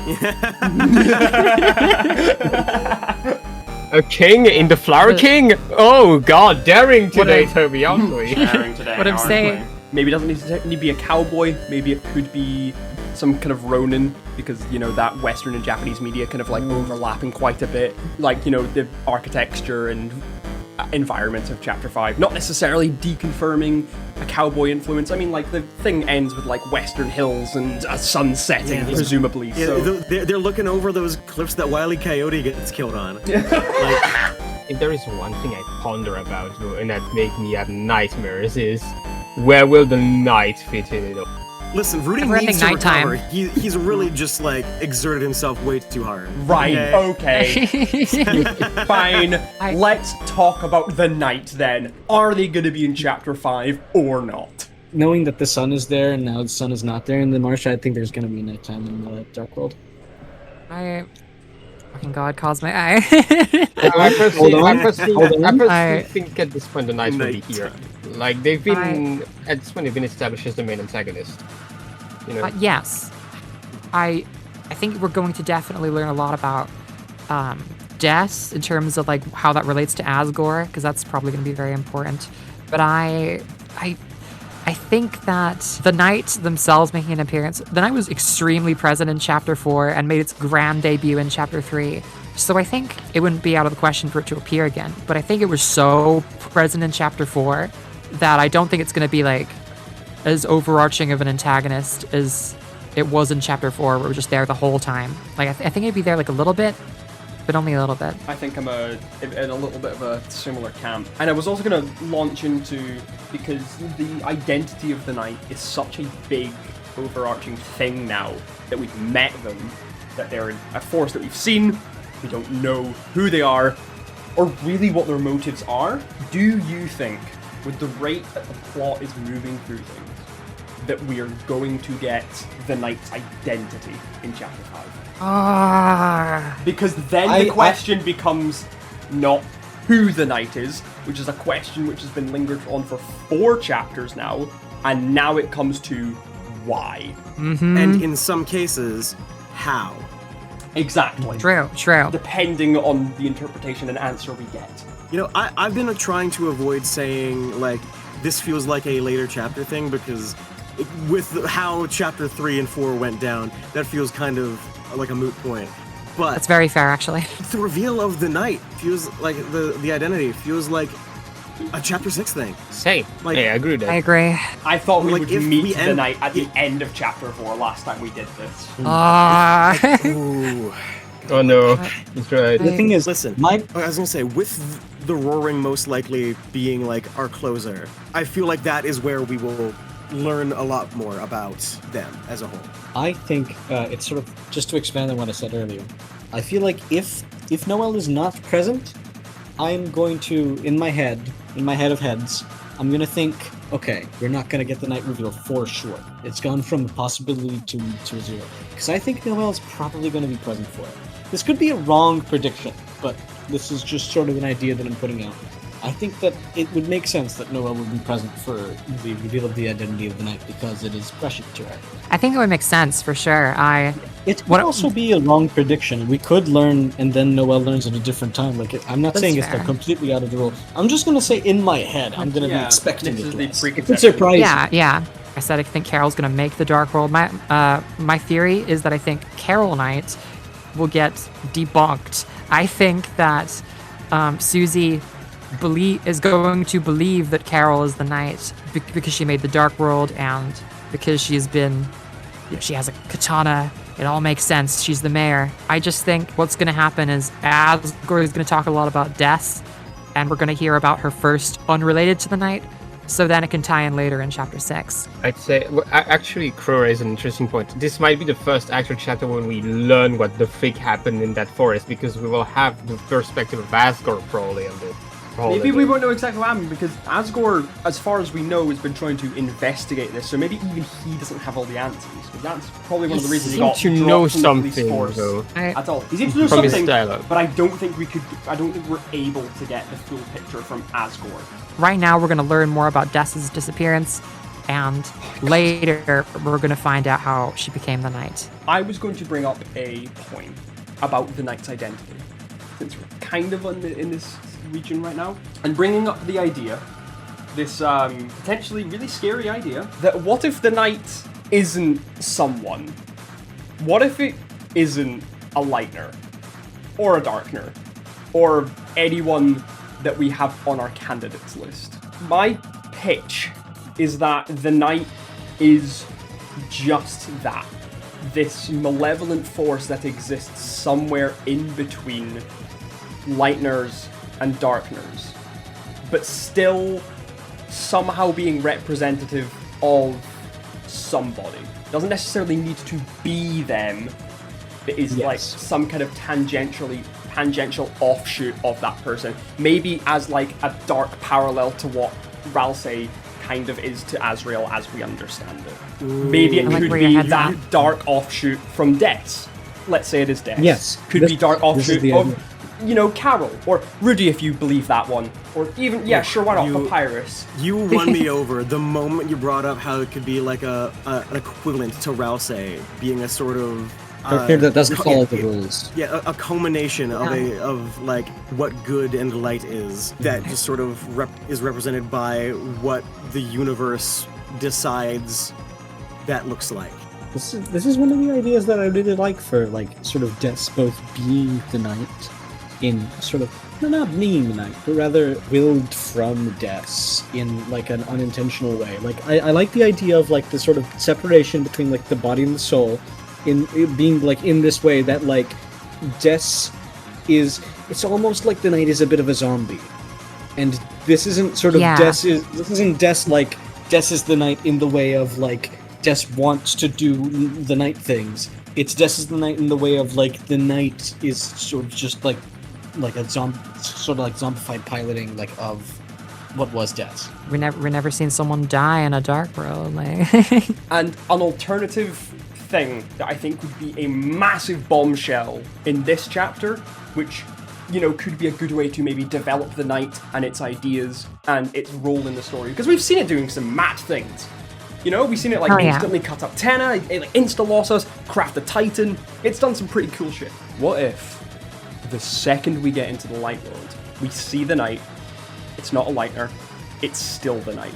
A king in the Flower King? Oh god, daring today, Toby, aren't we? Daring today, What I'm aren't saying- we? Maybe it doesn't need to be a cowboy. Maybe it could be some kind of Ronin, because, you know, that Western and Japanese media kind of like overlapping quite a bit. Like, you know, the architecture and environment of Chapter 5. Not necessarily deconfirming a cowboy influence. I mean, like, the thing ends with, like, Western hills and a sun setting, presumably. Yeah, So. they're looking over those cliffs that Wile E. Coyote gets killed on. Like, If there is one thing I ponder about, though, and that make me have nightmares, is where will the night fit in it all? listen, Rudy We're needs to ending nighttime. recover. He's really just like exerted himself way too hard. Right, okay. Fine. Let's talk about the night then. Are they going to be in Chapter 5 or not? Knowing that the sun is there and now the sun is not there in the marsh, I think there's gonna be nighttime in the Dark World. Fucking God caused my eye. I personally I- think at this point the Knights will be here. Like, they've been, at this point, they've been established as the main antagonist. You know? Yes. I think we're going to definitely learn a lot about Jess in terms of like how that relates to Asgore, because that's probably going to be very important. But I think that the Knight themselves making an appearance, the Knight was extremely present in Chapter 4 and made its grand debut in Chapter 3. So I think it wouldn't be out of the question for it to appear again. But I think it was so present in Chapter 4 that I don't think it's going to be like as overarching of an antagonist as it was in Chapter 4, where it was just there the whole time. Like I think it'd be there like a little bit, but only a little bit. I think I'm in a little bit of a similar camp. And I was also going to launch into, because the identity of the Knight is such a big, overarching thing now, that we've met them, that they're a force that we've seen, we don't know who they are, or really what their motives are. Do you think, with the rate that the plot is moving through things, that we are going to get the Knight's identity in Chapter 5? Because then the question becomes not who the Knight is, which is a question which has been lingered on for 4 chapters now, and now it comes to why. And in some cases, how. Exactly. True. Depending on the interpretation and answer we get. You know, I've been trying to avoid saying, like, this feels like a later chapter thing, because with how chapter 3 and 4 went down, that feels kind of like a moot point. But That's very fair, actually. the reveal of the night feels like the identity feels like a chapter 6 thing. Same. Like- Yeah, I agree with that. I agree. I thought we Like, would if meet we the end- night at the end of chapter 4 last time we did this. Ooh. Oh no, that's right. The thing is, Listen, my I was gonna say, with the roaring most likely being like our closer, I feel like that is where we will learn a lot more about them as a whole. I think it's sort of just to expand on what I said earlier. I feel like if Noelle is not present, I'm going to in my head of heads, I'm gonna think, okay, we're not gonna get the night reveal for sure. It's gone from a possibility to a zero. Because I think Noelle's probably gonna be present for it. This could be a wrong prediction, but this is just sort of an idea that I'm putting out. I think that it would make sense that Noelle would be present for the reveal of the identity of the night because it is precious to her. I think it would make sense for sure. It could What- also be a wrong prediction. We could learn, and then Noelle learns at a different time. Like, I'm not That's saying it's fair. like completely out of the rule. I'm just gonna say in my head, I'm gonna be Yeah, expecting this it is to the last. It preconception. could surprise Yeah. I said I think Carol's gonna make the Dark World. My theory is that I think Carol Knight will get debunked. I think that Susie is going to believe that Carol is the Knight because she made the Dark World and because she has a katana. It all makes sense. She's the mayor. I just think what's going to happen is Asgore is going to talk a lot about death, and we're going to hear about her first unrelated to the Knight, so then it can tie in later in chapter 6. I'd say, actually, Crow raised an interesting point. This might be the first actual chapter when we learn what the freak happened in that forest, because we will have the perspective of Asgore probably on this. Maybe we won't know exactly what happened because Asgore, as far as we know, has been trying to investigate this. So maybe even he doesn't have all the answers. But that's probably one of the reasons he got to dropped know from the police something, force though. at all. He seems to know From his something, dialogue. but I don't think we're able to get the full picture from Asgore. Right now, we're going to learn more about Dessa's disappearance, and later, we're going to find out how she became the Knight. I was going to bring up a point about the Knight's identity, since we're kind of in this region right now, and bringing up the idea, this potentially really scary idea, that what if the Knight isn't someone? What if it isn't a Lightner, or a Darkner, or anyone that we have on our candidates list? My pitch is that the Knight is just that. This malevolent force that exists somewhere in between Lightners and Darkners, but still somehow being representative of somebody. Doesn't necessarily need to be them, but is like some kind of tangential offshoot of that person. Maybe as like a dark parallel to what Ralsei kind of is to Azrael as we understand it. Maybe it I like could where your be head's that at. dark offshoot from Deaths. Let's say it is Deaths. Yes, Could this- be dark this is offshoot the of, idea. you know, Carol, or Rudy if you believe that one. Or even, yeah, sure, why not, You- Papyrus. You won me over the moment you brought up how it could be like an equivalent to Ralsei being a sort of Character that doesn't co- follow yeah, the rules. Yeah, a culmination of like what good and light is that just sort of is represented by what the universe decides that looks like. This is one of the ideas that I really like for like sort of Deaths both being the Knight in sort of not being the Knight, but rather willed from Deaths in like an unintentional way. Like I like the idea of like the sort of separation between like the body and the soul in it being like in this way that like Deaths is it's almost like the Knight is a bit of a zombie. And this isn't sort of Yeah. this isn't Deaths like Deaths is the Knight in the way of like Deaths wants to do the Knight things. It's Deaths is the Knight in the way of like the Knight is sort of just like a sort of like zombified piloting like of what was Deaths. We never seen someone die in a Dark World. Like, And an alternative thing that I think would be a massive bombshell in this chapter, which, you know, could be a good way to maybe develop the Knight and its ideas and its role in the story. Because we've seen it doing some mad things. You know, we've seen it like Oh, yeah. instantly cut up Tenna, it like insta-loss us, craft the Titan. It's done some pretty cool shit. What if the second we get into the Light World, we see the Knight, it's not a Lightner, it's still the Knight.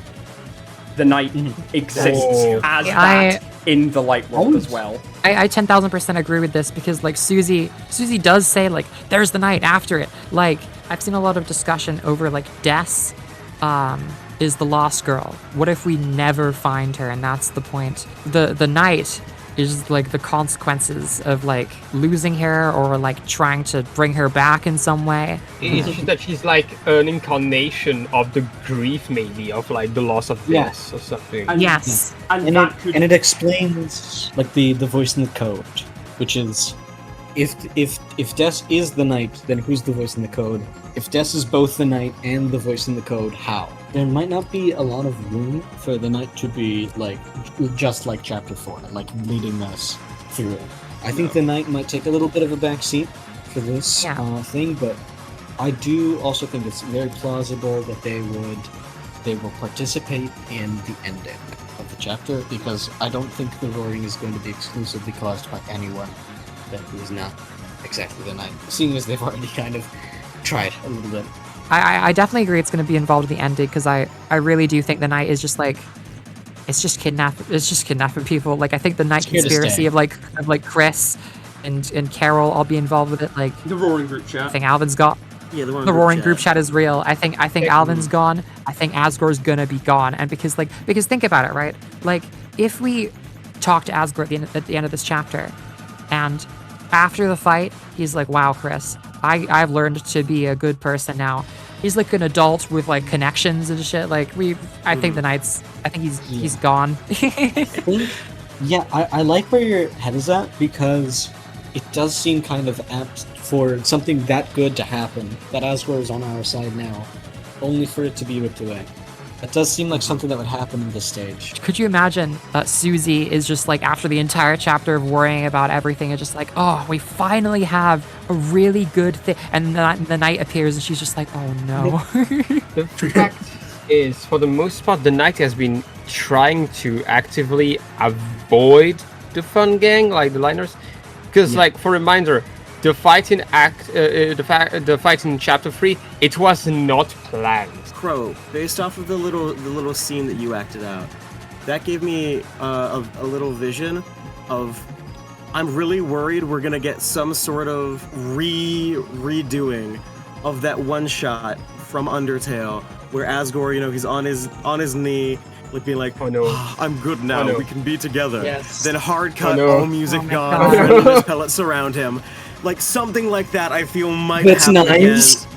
The Knight exists as that in the Light World as well. I 10,000% agree with this because like Susie does say like there's the Knight after it. Like I've seen a lot of discussion over like Des is the lost girl. What if we never find her and that's the point? The Knight is like the consequences of like losing her or like trying to bring her back in some way. It's just that she's like an incarnation of the grief, maybe, of like the loss of Des or something. And, Yes. And it explains like the voice in the code, which is if Des is the Knight, then who's the voice in the code? If Des is both the Knight and the voice in the code, how? There might not be a lot of room for the Knight to be like just like Chapter 4, like leading us through. I think the Knight might take a little bit of a backseat for this thing, but I do also think it's very plausible that they will participate in the ending of the chapter, because I don't think the roaring is going to be exclusively caused by anyone that is not exactly the Knight, seeing as they've already kind of tried a little bit. I definitely agree it's going to be involved in the ending because I really do think the Knight is just like it's just kidnapping people. Like I think the Knight conspiracy of like Chris and Carol all be involved with it. Like the Roaring group chat. I think Alvin's got Yeah, the Roaring group chat is real. I think Alvin's gone. I think Asgore's gonna be gone. And because think about it, right? Like if we talk to Asgore at the end of this chapter, and after the fight, he's like, "Wow, Chris, I've learned to be a good person now." He's like an adult with like connections and shit. Like I think the Knight's. I think he's gone. I like where your head is at, because it does seem kind of apt for something that good to happen, that Asgore is on our side now, only for it to be ripped away. That does seem like something that would happen in this stage. Could you imagine Susie is just like after the entire chapter of worrying about everything, it's just like, oh, we finally have a really good thing, and the Knight appears and she's just like, oh no. The fact is, for the most part, the Knight has been trying to actively avoid the Fun Gang, like the Liners, because like for reminder, the fight in the fight in Chapter 3, it was not planned. Crow, based off of the little scene that you acted out, that gave me a little vision of, I'm really worried we're gonna get some sort of redoing of that one shot from Undertale where Asgore, you know, he's on his knee, like being like, "Oh no, I'm good now. We can be together." Yes. Then hard cut, all music gone, randomness pellets surround him, like something like that. I feel might happen knives. again.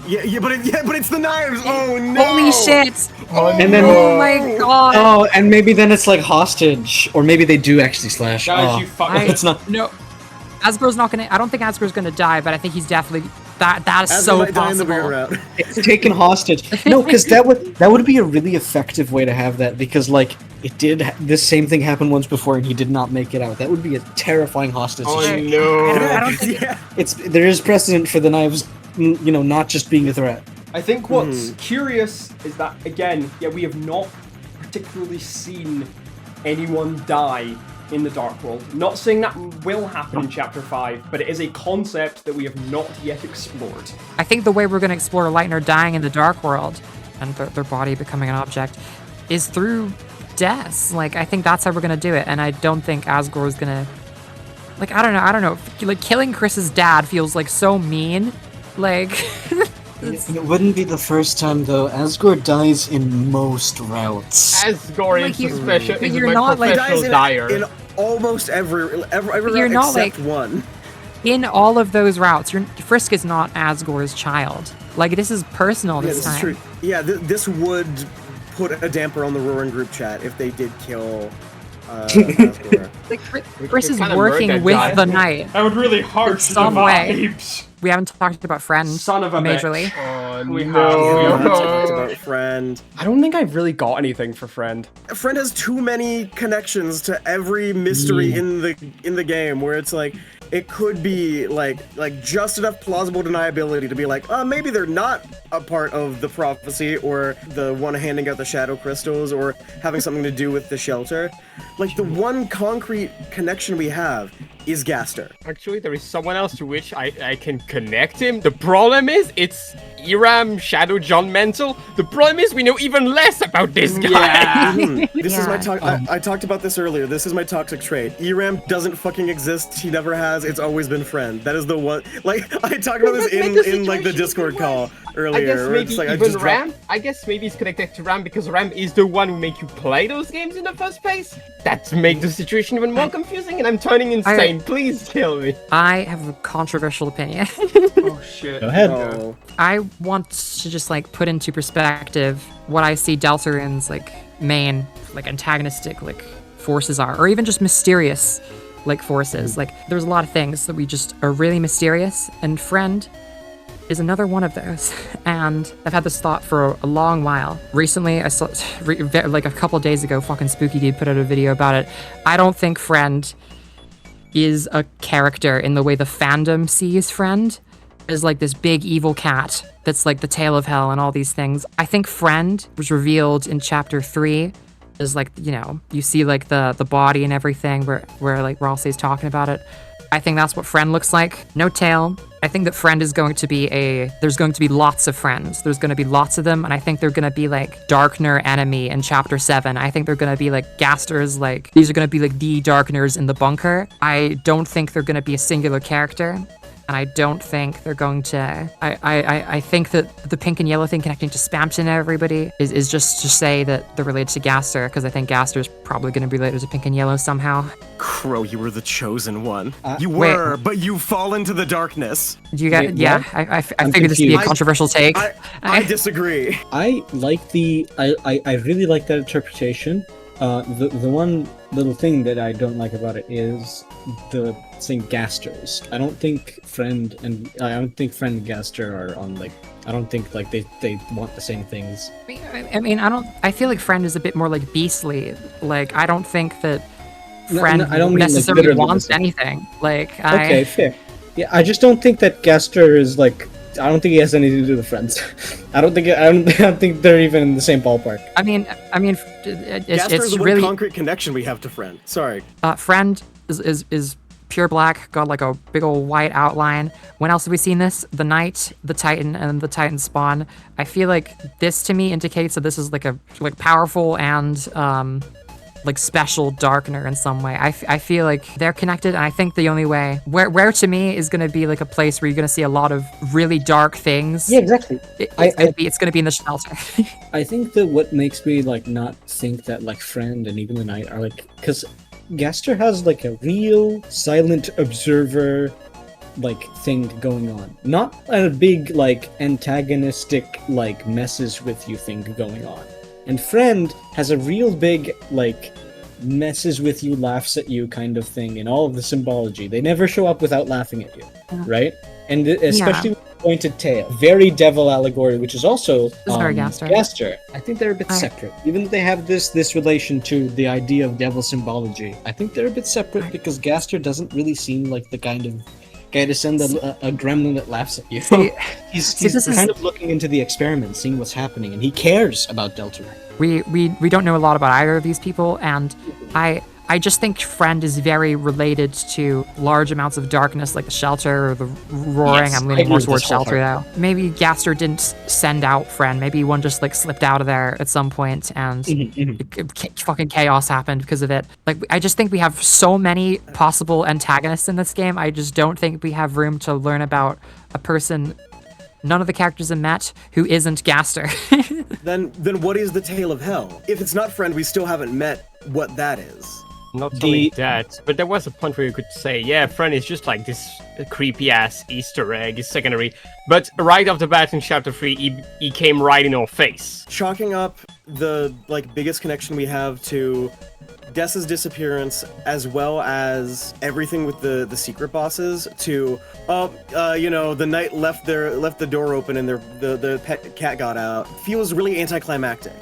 Yeah, but it's the knives. Oh no! Holy shit! And then, Oh my god! oh, and maybe then it's like hostage, or maybe they do actually slash. Guys, you it's not. No, Asgore's not gonna. I don't think Asgore's gonna die, but I think he's definitely that is Asgore so might die in the possible. weird route. It's taken hostage. No, because that would be a really effective way to have that, because like it did this same thing happen once before and he did not make it out. That would be a terrifying hostage. Oh situation. no! I don't think There is precedent for the knives, you know, not just being a threat. I think what's curious is that, again, we have not particularly seen anyone die in the Dark World. Not saying that will happen in Chapter 5, but it is a concept that we have not yet explored. I think the way we're gonna explore Lightner dying in the Dark World and their body becoming an object is through deaths. Like I think that's how we're gonna do it, and I don't think Asgore's gonna. Like I don't know. Like killing Chris's dad feels like so mean. Like. It wouldn't be the first time though. Asgore dies in most routes. Asgore Like, is special. but Is you're my not, like- professional dyer. in almost every You're route not, except like- one. In all of those routes, Frisk is not Asgore's child. Like this is personal Yeah, this this time. is true. Yeah, this would put a damper on the Roaring group chat if they did kill Asgore. Like Chris is kinda working murdered with guy. the Knight. That would really hurt some way. vibes. We haven't talked about friends Son of a bitch. majorly. Oh We no. have not talked about Friend. I don't think I've really got anything for Friend. Friend has too many connections to every mystery in the game, where it's like it could be like just enough plausible deniability to be like, maybe they're not a part of the prophecy or the one handing out the shadow crystals or having something to do with the shelter. Like the one concrete connection we have is Gaster. Actually, there is someone else to which I can connect him. The problem is, it's Iram, Shadow, John Mental. The problem is, we know even less about this guy. This is my talk. I talked about this earlier. This is my toxic trait. Iram doesn't fucking exist. He never has. It's always been Friend. That is the one. Like I talked about this in like the Discord call earlier. I guess where maybe it's like, even Ramb. I guess maybe it's connected to Ramb because Ramb is the one who make you play those games in the first place. That makes the situation even more confusing, and I'm turning insane. Please kill me. I have a controversial opinion. Oh shit. Go ahead. Oh. I want to just like put into perspective what I see Deltarune's like main like antagonistic like forces are, or even just mysterious like forces. Like there's a lot of things that we just are really mysterious, and Friend is another one of those. And I've had this thought for a long while. Recently, I saw like a couple days ago, fucking Spooky Dude put out a video about it. I don't think Friend is a character in the way the fandom sees Friend, as like this big evil cat that's like the tail of hell and all these things. I think Friend was revealed in chapter 3 as like, you know, you see like the body and everything where like Ralsei's talking about it. I think that's what Friend looks like. No tail. I think that Friend is going to be there's going to be lots of friends. There's going to be lots of them, and I think they're going to be like Darkner enemy in chapter 7. I think they're going to be like Gaster's, like, these are going to be like the Darkners in the bunker. I don't think they're going to be a singular character. And I don't think they're going to. I think that the pink and yellow thing connecting to Spamton and everybody is just to say that they're related to Gaster, because I think Gaster's probably going to be related to pink and yellow somehow. Crow, you were the chosen one. You wait. were, but you fall into the darkness. Do you get? Wait, Yeah, what? I figured this would be a confused. controversial take. I disagree. I like I really like that interpretation. The one little thing that I don't like about it is the thing Gasters. I don't think Friend and Gaster are on like. I don't think like they want the same things. I mean, I feel like Friend is a bit more like beastly. Like I don't think that Friend I don't mean, like, necessarily literally wants the same. anything. Like Okay, fair. Yeah, I just don't think that Gaster is like. I don't think he has anything to do with Friends. I don't think they're even in the same ballpark. I mean, Gaster is it's the one really concrete connection we have to Friend. Sorry. Friend is pure black, got like a big old white outline. When else have we seen this? The Knight, the Titan, and the Titan spawn. I feel like this to me indicates that this is like a powerful and like special Darkner in some way. I feel like they're connected, and I think the only way where to me is going to be like a place where you're going to see a lot of really dark things. Yeah, exactly. It's going to be in the shelter. I think that what makes me like not think that like Friend and even the Knight are like, because Gaster has like a real silent observer like thing going on, not a big like antagonistic like messes with you thing going on. And Friend has a real big like messes with you, laughs at you kind of thing in all of the symbology. They never show up without laughing at you, right? And especially with the pointed tail. Very devil allegory, which is also very Gaster. I think they're a bit separate. Even though they have this relation to the idea of devil symbology, I think they're a bit separate because Gaster doesn't really seem like the kind of guy to send a gremlin that laughs at you. He's kind of looking into the experiment, seeing what's happening, and he cares about Deltarune. We don't know a lot about either of these people, and I just think Friend is very related to large amounts of darkness, like the shelter or the roaring. Yes, I'm leaning I more agree with towards this shelter though. Maybe Gaster didn't send out Friend. Maybe one just like slipped out of there at some point, and fucking chaos happened because of it. Like I just think we have so many possible antagonists in this game. I just don't think we have room to learn about a person none of the characters have met who isn't Gaster. Then what is the Tale of Hell? If it's not Friend, we still haven't met what that is. Not only that, but there was a point where you could say, yeah, Friend is just like this creepy-ass Easter egg, is secondary. But right off the bat in Chapter 3, he came right in our face. Chalking up the like biggest connection we have to Dessa's disappearance, as well as everything with the secret bosses, to the knight left the door open and the pet cat got out, feels really anticlimactic.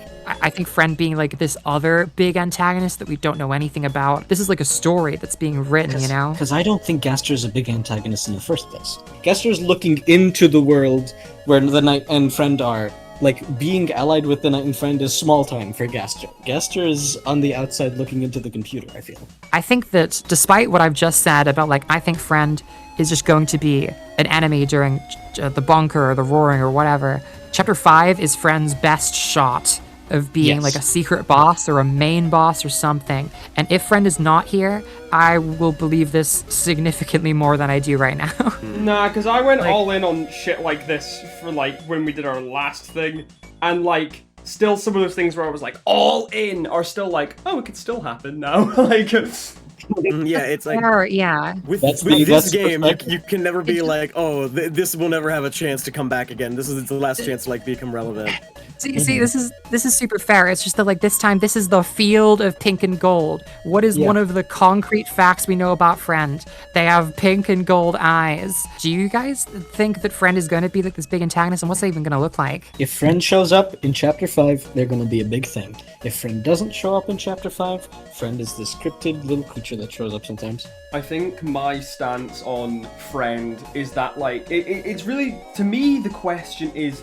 I think Friend being like this other big antagonist that we don't know anything about. This is like a story that's being written, you know? Because I don't think Gaster's a big antagonist in the first place. Gaster's looking into the world where the Knight and Friend are. Like, being allied with the Knight and Friend is small time for Gaster. Gaster is on the outside looking into the computer, I feel. I think that despite what I've just said about, like, I think Friend is just going to be an enemy during the bunker or the roaring or whatever, Chapter 5 is Friend's best shot of being like a secret boss or a main boss or something. And if Friend is not here, I will believe this significantly more than I do right now. Nah, because I went all in on shit like this for like when we did our last thing, and like still some of those things where I was like all in are still like, oh, it could still happen now. Like Yeah, it's like yeah. with That's this game, perspective. you can never be like, oh, this will never have a chance to come back again. This is the last chance to like become relevant. See, this is super fair. It's just that like this time, this is the field of pink and gold. What is one of the concrete facts we know about Friend? They have pink and gold eyes. Do you guys think that Friend is going to be like this big antagonist, and what's that even going to look like? If Friend shows up in Chapter 5, they're going to be a big thing. If Friend doesn't show up in Chapter 5, Friend is this cryptid little creature that shows up sometimes. I think my stance on Friend is that like it's really, to me, the question is,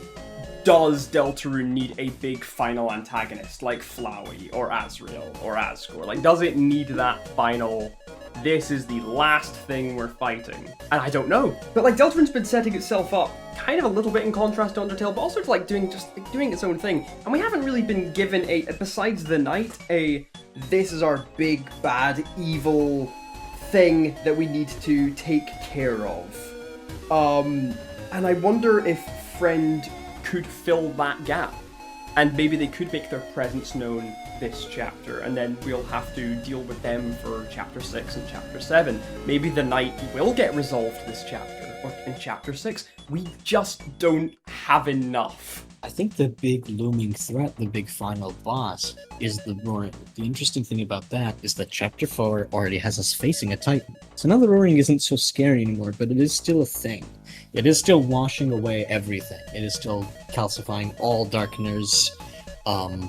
does Deltarune need a big final antagonist like Flowey or Azrael or Asgore? Like, does it need that final, this is the last thing we're fighting? And I don't know. But like, Deltarune's been setting itself up kind of a little bit in contrast to Undertale, but also to like doing its own thing. And we haven't really been given besides the Knight, this is our big, bad, evil thing that we need to take care of. And I wonder if Friend could fill that gap, and maybe they could make their presence known this chapter, and then we'll have to deal with them for Chapter 6 and Chapter 7. Maybe the Knight will get resolved this chapter, or in Chapter 6. We just don't have enough. I think the big looming threat, the big final boss, is the Roaring. The interesting thing about that is that Chapter 4 already has us facing a Titan. So now the Roaring isn't so scary anymore, but it is still a thing. It is still washing away everything. It is still calcifying all Darkeners,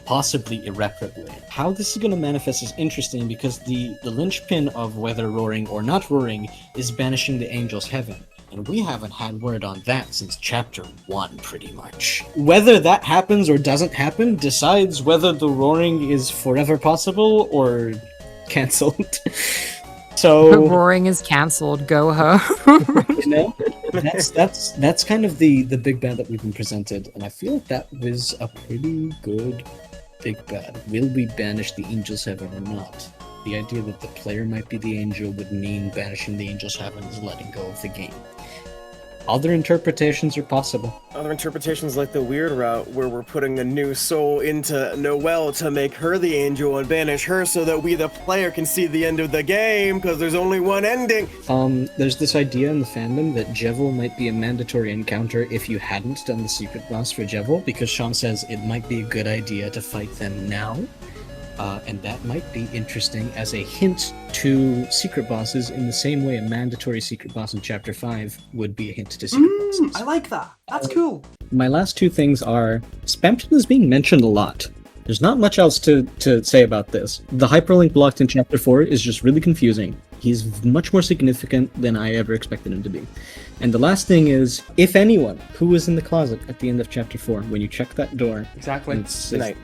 possibly irreparably. How this is going to manifest is interesting because the linchpin of whether Roaring or not Roaring is banishing the Angel's Heaven. And we haven't had word on that since Chapter 1, pretty much. Whether that happens or doesn't happen decides whether the Roaring is forever possible or cancelled. So Roaring is cancelled. Go home. you know, that's kind of the big bad that we've been presented, and I feel like that was a pretty good big bad. Will we banish the Angel's Heaven or not? The idea that the player might be the angel would mean banishing the Angel's Heaven is letting go of the game. Other interpretations are possible. Other interpretations like the weird route where we're putting a new soul into Noelle to make her the angel and banish her so that we, the player, can see the end of the game because there's only one ending. There's this idea in the fandom that Jevil might be a mandatory encounter if you hadn't done the secret boss for Jevil, because Sean says it might be a good idea to fight them now. And that might be interesting as a hint to secret bosses in the same way a mandatory secret boss in Chapter 5 would be a hint to secret bosses. I like that. That's cool. My last two things are, Spamton is being mentioned a lot. There's not much else to say about this. The hyperlink blocked in Chapter 4 is just really confusing. He's much more significant than I ever expected him to be. And the last thing is, if anyone, who was in the closet at the end of Chapter 4, when you check that door, Exactly.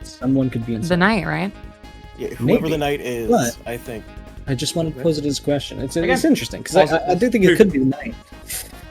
someone could be inside. The Knight, right? Yeah, whoever Maybe. the Knight is, But- I think. I just wanted to pose it as a question. It's Again, interesting, because I do think it could be the Knight.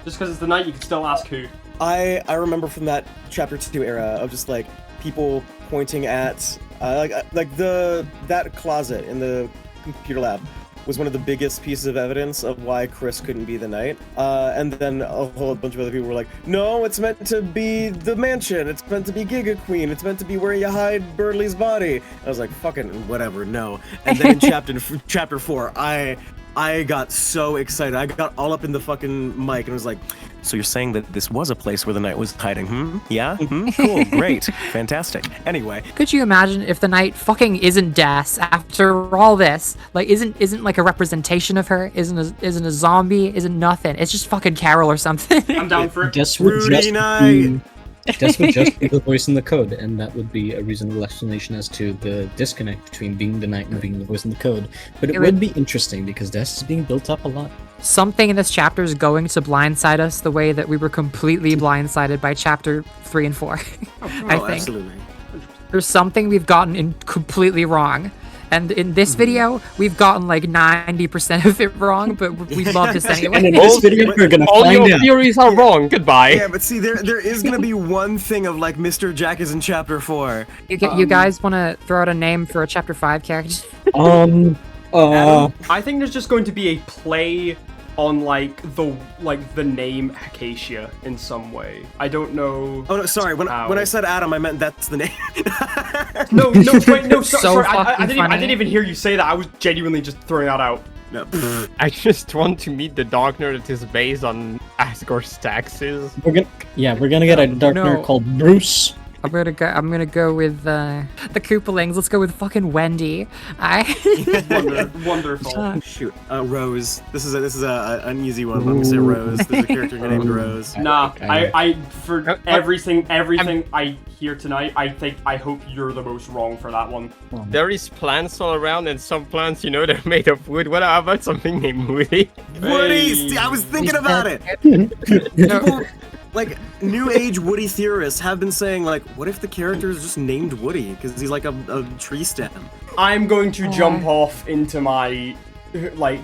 Just because it's the Knight, you can still ask who. I remember from that Chapter 2 era of just like people pointing at that closet in the computer lab was one of the biggest pieces of evidence of why Chris couldn't be the Knight. And then a whole bunch of other people were like, no, it's meant to be the mansion. It's meant to be Giga Queen. It's meant to be where you hide Burley's body. I was like, fucking whatever, no. And then in Chapter 4, I got so excited. I got all up in the fucking mic and was like, So you're saying that this was a place where the knight was hiding? Yeah? Cool. Great. Fantastic. Anyway. Could you imagine if the knight fucking isn't Des after all this? Like, isn't like a representation of her? Isn't a zombie? Isn't nothing? It's just fucking Carol or something. I'm down for it. Des would Rudy just Knight! Des would just be the voice in the code, and that would be a reasonable explanation as to the disconnect between being the knight and being the voice in the code. But it would be interesting because Des is being built up a lot. Something in this chapter is going to blindside us the way that we were completely blindsided by chapter 3 and 4. I think. Absolutely. There's something we've gotten in completely wrong. And in this video, we've gotten like 90% of it wrong, but we love this anyway. And in this video, we're gonna All find your out. theories are wrong. Goodbye. Yeah, but see, there is gonna be one thing of like Mr. Jack is in chapter 4. You guys want to throw out a name for a chapter 5 character? I think there's just going to be a play on the name Acacia in some way. I don't know. Oh no, sorry. When I said Adam, I meant that's the name. No, wait, no, sorry. I fucking funny. didn't even hear you say that. I was genuinely just throwing that out. No. I just want to meet the Dark Nerd that is based on Asgore's taxes. We're gonna get a dark nerd called Bruce. I'm gonna go with the Koopalings. Let's go with fucking Wendy. Wonderful. Shoot, Rose. This is an easy one. I'm gonna say Rose. There's a character named Rose. Nah, I for everything I hear tonight, I hope you're the most wrong for that one. There is plants all around, and some plants, they're made of wood. What about something named Woody? Woody! See, I was thinking about it! People, like, new age Woody theorists have been saying, like, what if the character is just named Woody? Because he's like a tree stem. I'm going to jump off into my,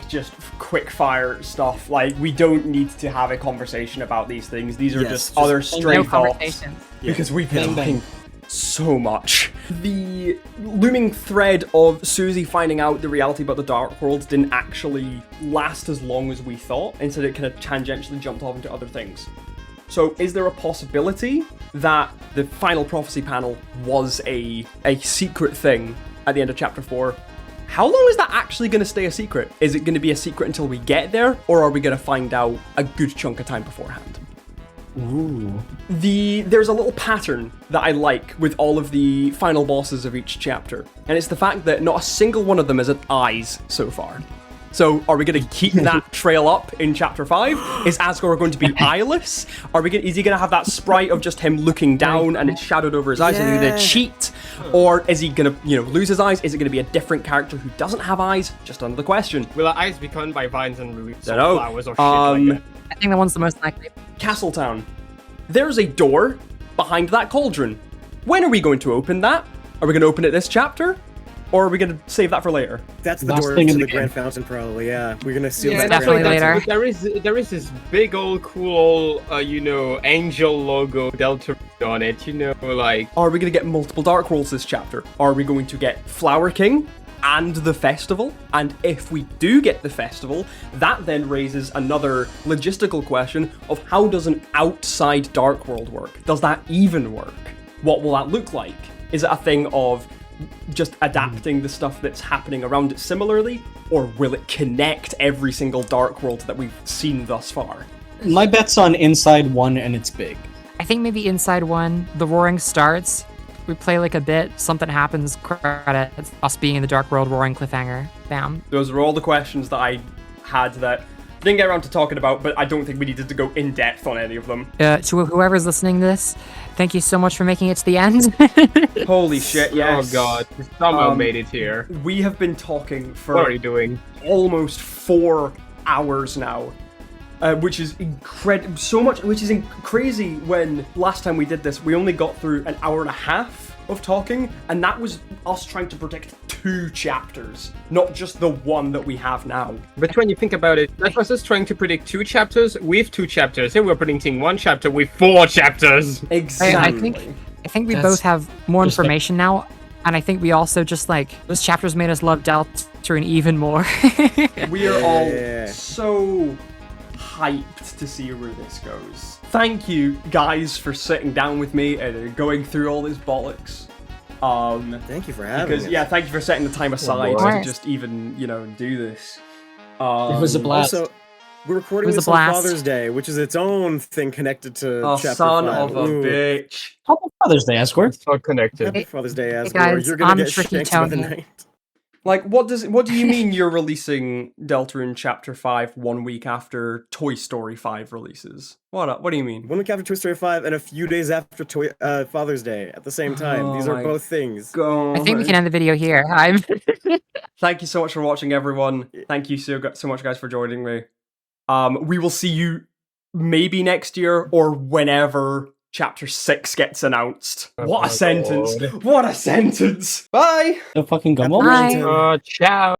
just quick fire stuff. Like, we don't need to have a conversation about these things. These are just other stray No thoughts. conversations. Because we've been talking so much. The looming thread of Susie finding out the reality about the Dark World didn't actually last as long as we thought. Instead, it kind of tangentially jumped off into other things. So, is there a possibility that the final prophecy panel was a secret thing at the end of chapter 4? How long is that actually going to stay a secret? Is it going to be a secret until we get there, or are we going to find out a good chunk of time beforehand? Ooh. There's a little pattern that I like with all of the final bosses of each chapter, and it's the fact that not a single one of them has had eyes so far. So, are we going to keep that trail up in chapter 5? Is Asgore going to be eyeless? Is he going to have that sprite of just him looking down and it's shadowed over his eyes? Is he going to cheat? Or is he going to, lose his eyes? Is it going to be a different character who doesn't have eyes? Just another question. Will our eyes be covered by vines and roots or Dunno. flowers or shit like that? I think that one's the most likely. Castletown. There's a door behind that cauldron. When are we going to open that? Are we going to open it this chapter? Or are we going to save that for later? That's the Last door thing to in the the Grand Fountain, probably, yeah. We're gonna seal Yeah, that definitely Grand later. But there is this big old cool angel logo Deltarune on it, Are we going to get multiple Dark Worlds this chapter? Are we going to get Flower King and the festival? And if we do get the festival, that then raises another logistical question of how does an outside Dark World work? Does that even work? What will that look like? Is it a thing of just adapting the stuff that's happening around it similarly, or will it connect every single Dark World that we've seen thus far? My bet's on Inside 1 and it's big. I think maybe inside 1, the roaring starts. We play like a bit, something happens, credits, us being in the Dark World, roaring cliffhanger, bam. Those are all the questions that I had that didn't get around to talking about, but I don't think we needed to go in depth on any of them. To whoever's listening to this, thank you so much for making it to the end. Holy shit, yes. Oh god, we somehow made it here. We have been talking for What are you doing? almost 4 hours now. Which is crazy when last time we did this, we only got through an hour and a half of talking, and that was us trying to predict 2 chapters, not just the one that we have now. But when you think about it, that was us trying to predict 2 chapters with 2 chapters. Here we're predicting 1 chapter with 4 chapters. Exactly. I think we both have more information now, and I think we also just those chapters made us love Deltarune even more. We are all so hyped to see where this goes. Thank you guys for sitting down with me and going through all this bollocks. Thank you for having us. Thank you for setting the time aside boy. to just even, do this. It was a blast. Also, We're recording It was a this on blast. Father's Day, which is its own thing connected to Oh, Chapter son 5. of a Ooh. bitch. Happy Father's Day, Asgore. It's all connected. Happy Father's Day, Asgore. guys, You're gonna I'm get Tricky shanked by the Tony. night. Like, what do you mean you're releasing Deltarune Chapter 5 1 week after Toy Story 5 releases? What do you mean? 1 week after Toy Story 5 and a few days after Father's Day at the same time. These Oh are my both things. God. I think we can end the video here. I'm Thank you so much for watching, everyone. Thank you so much, guys, for joining me. We will see you maybe next year or whenever Chapter 6 gets announced. What a Oh, sentence! Lord. What a sentence! Bye! The fucking gumball? Bye. Ciao.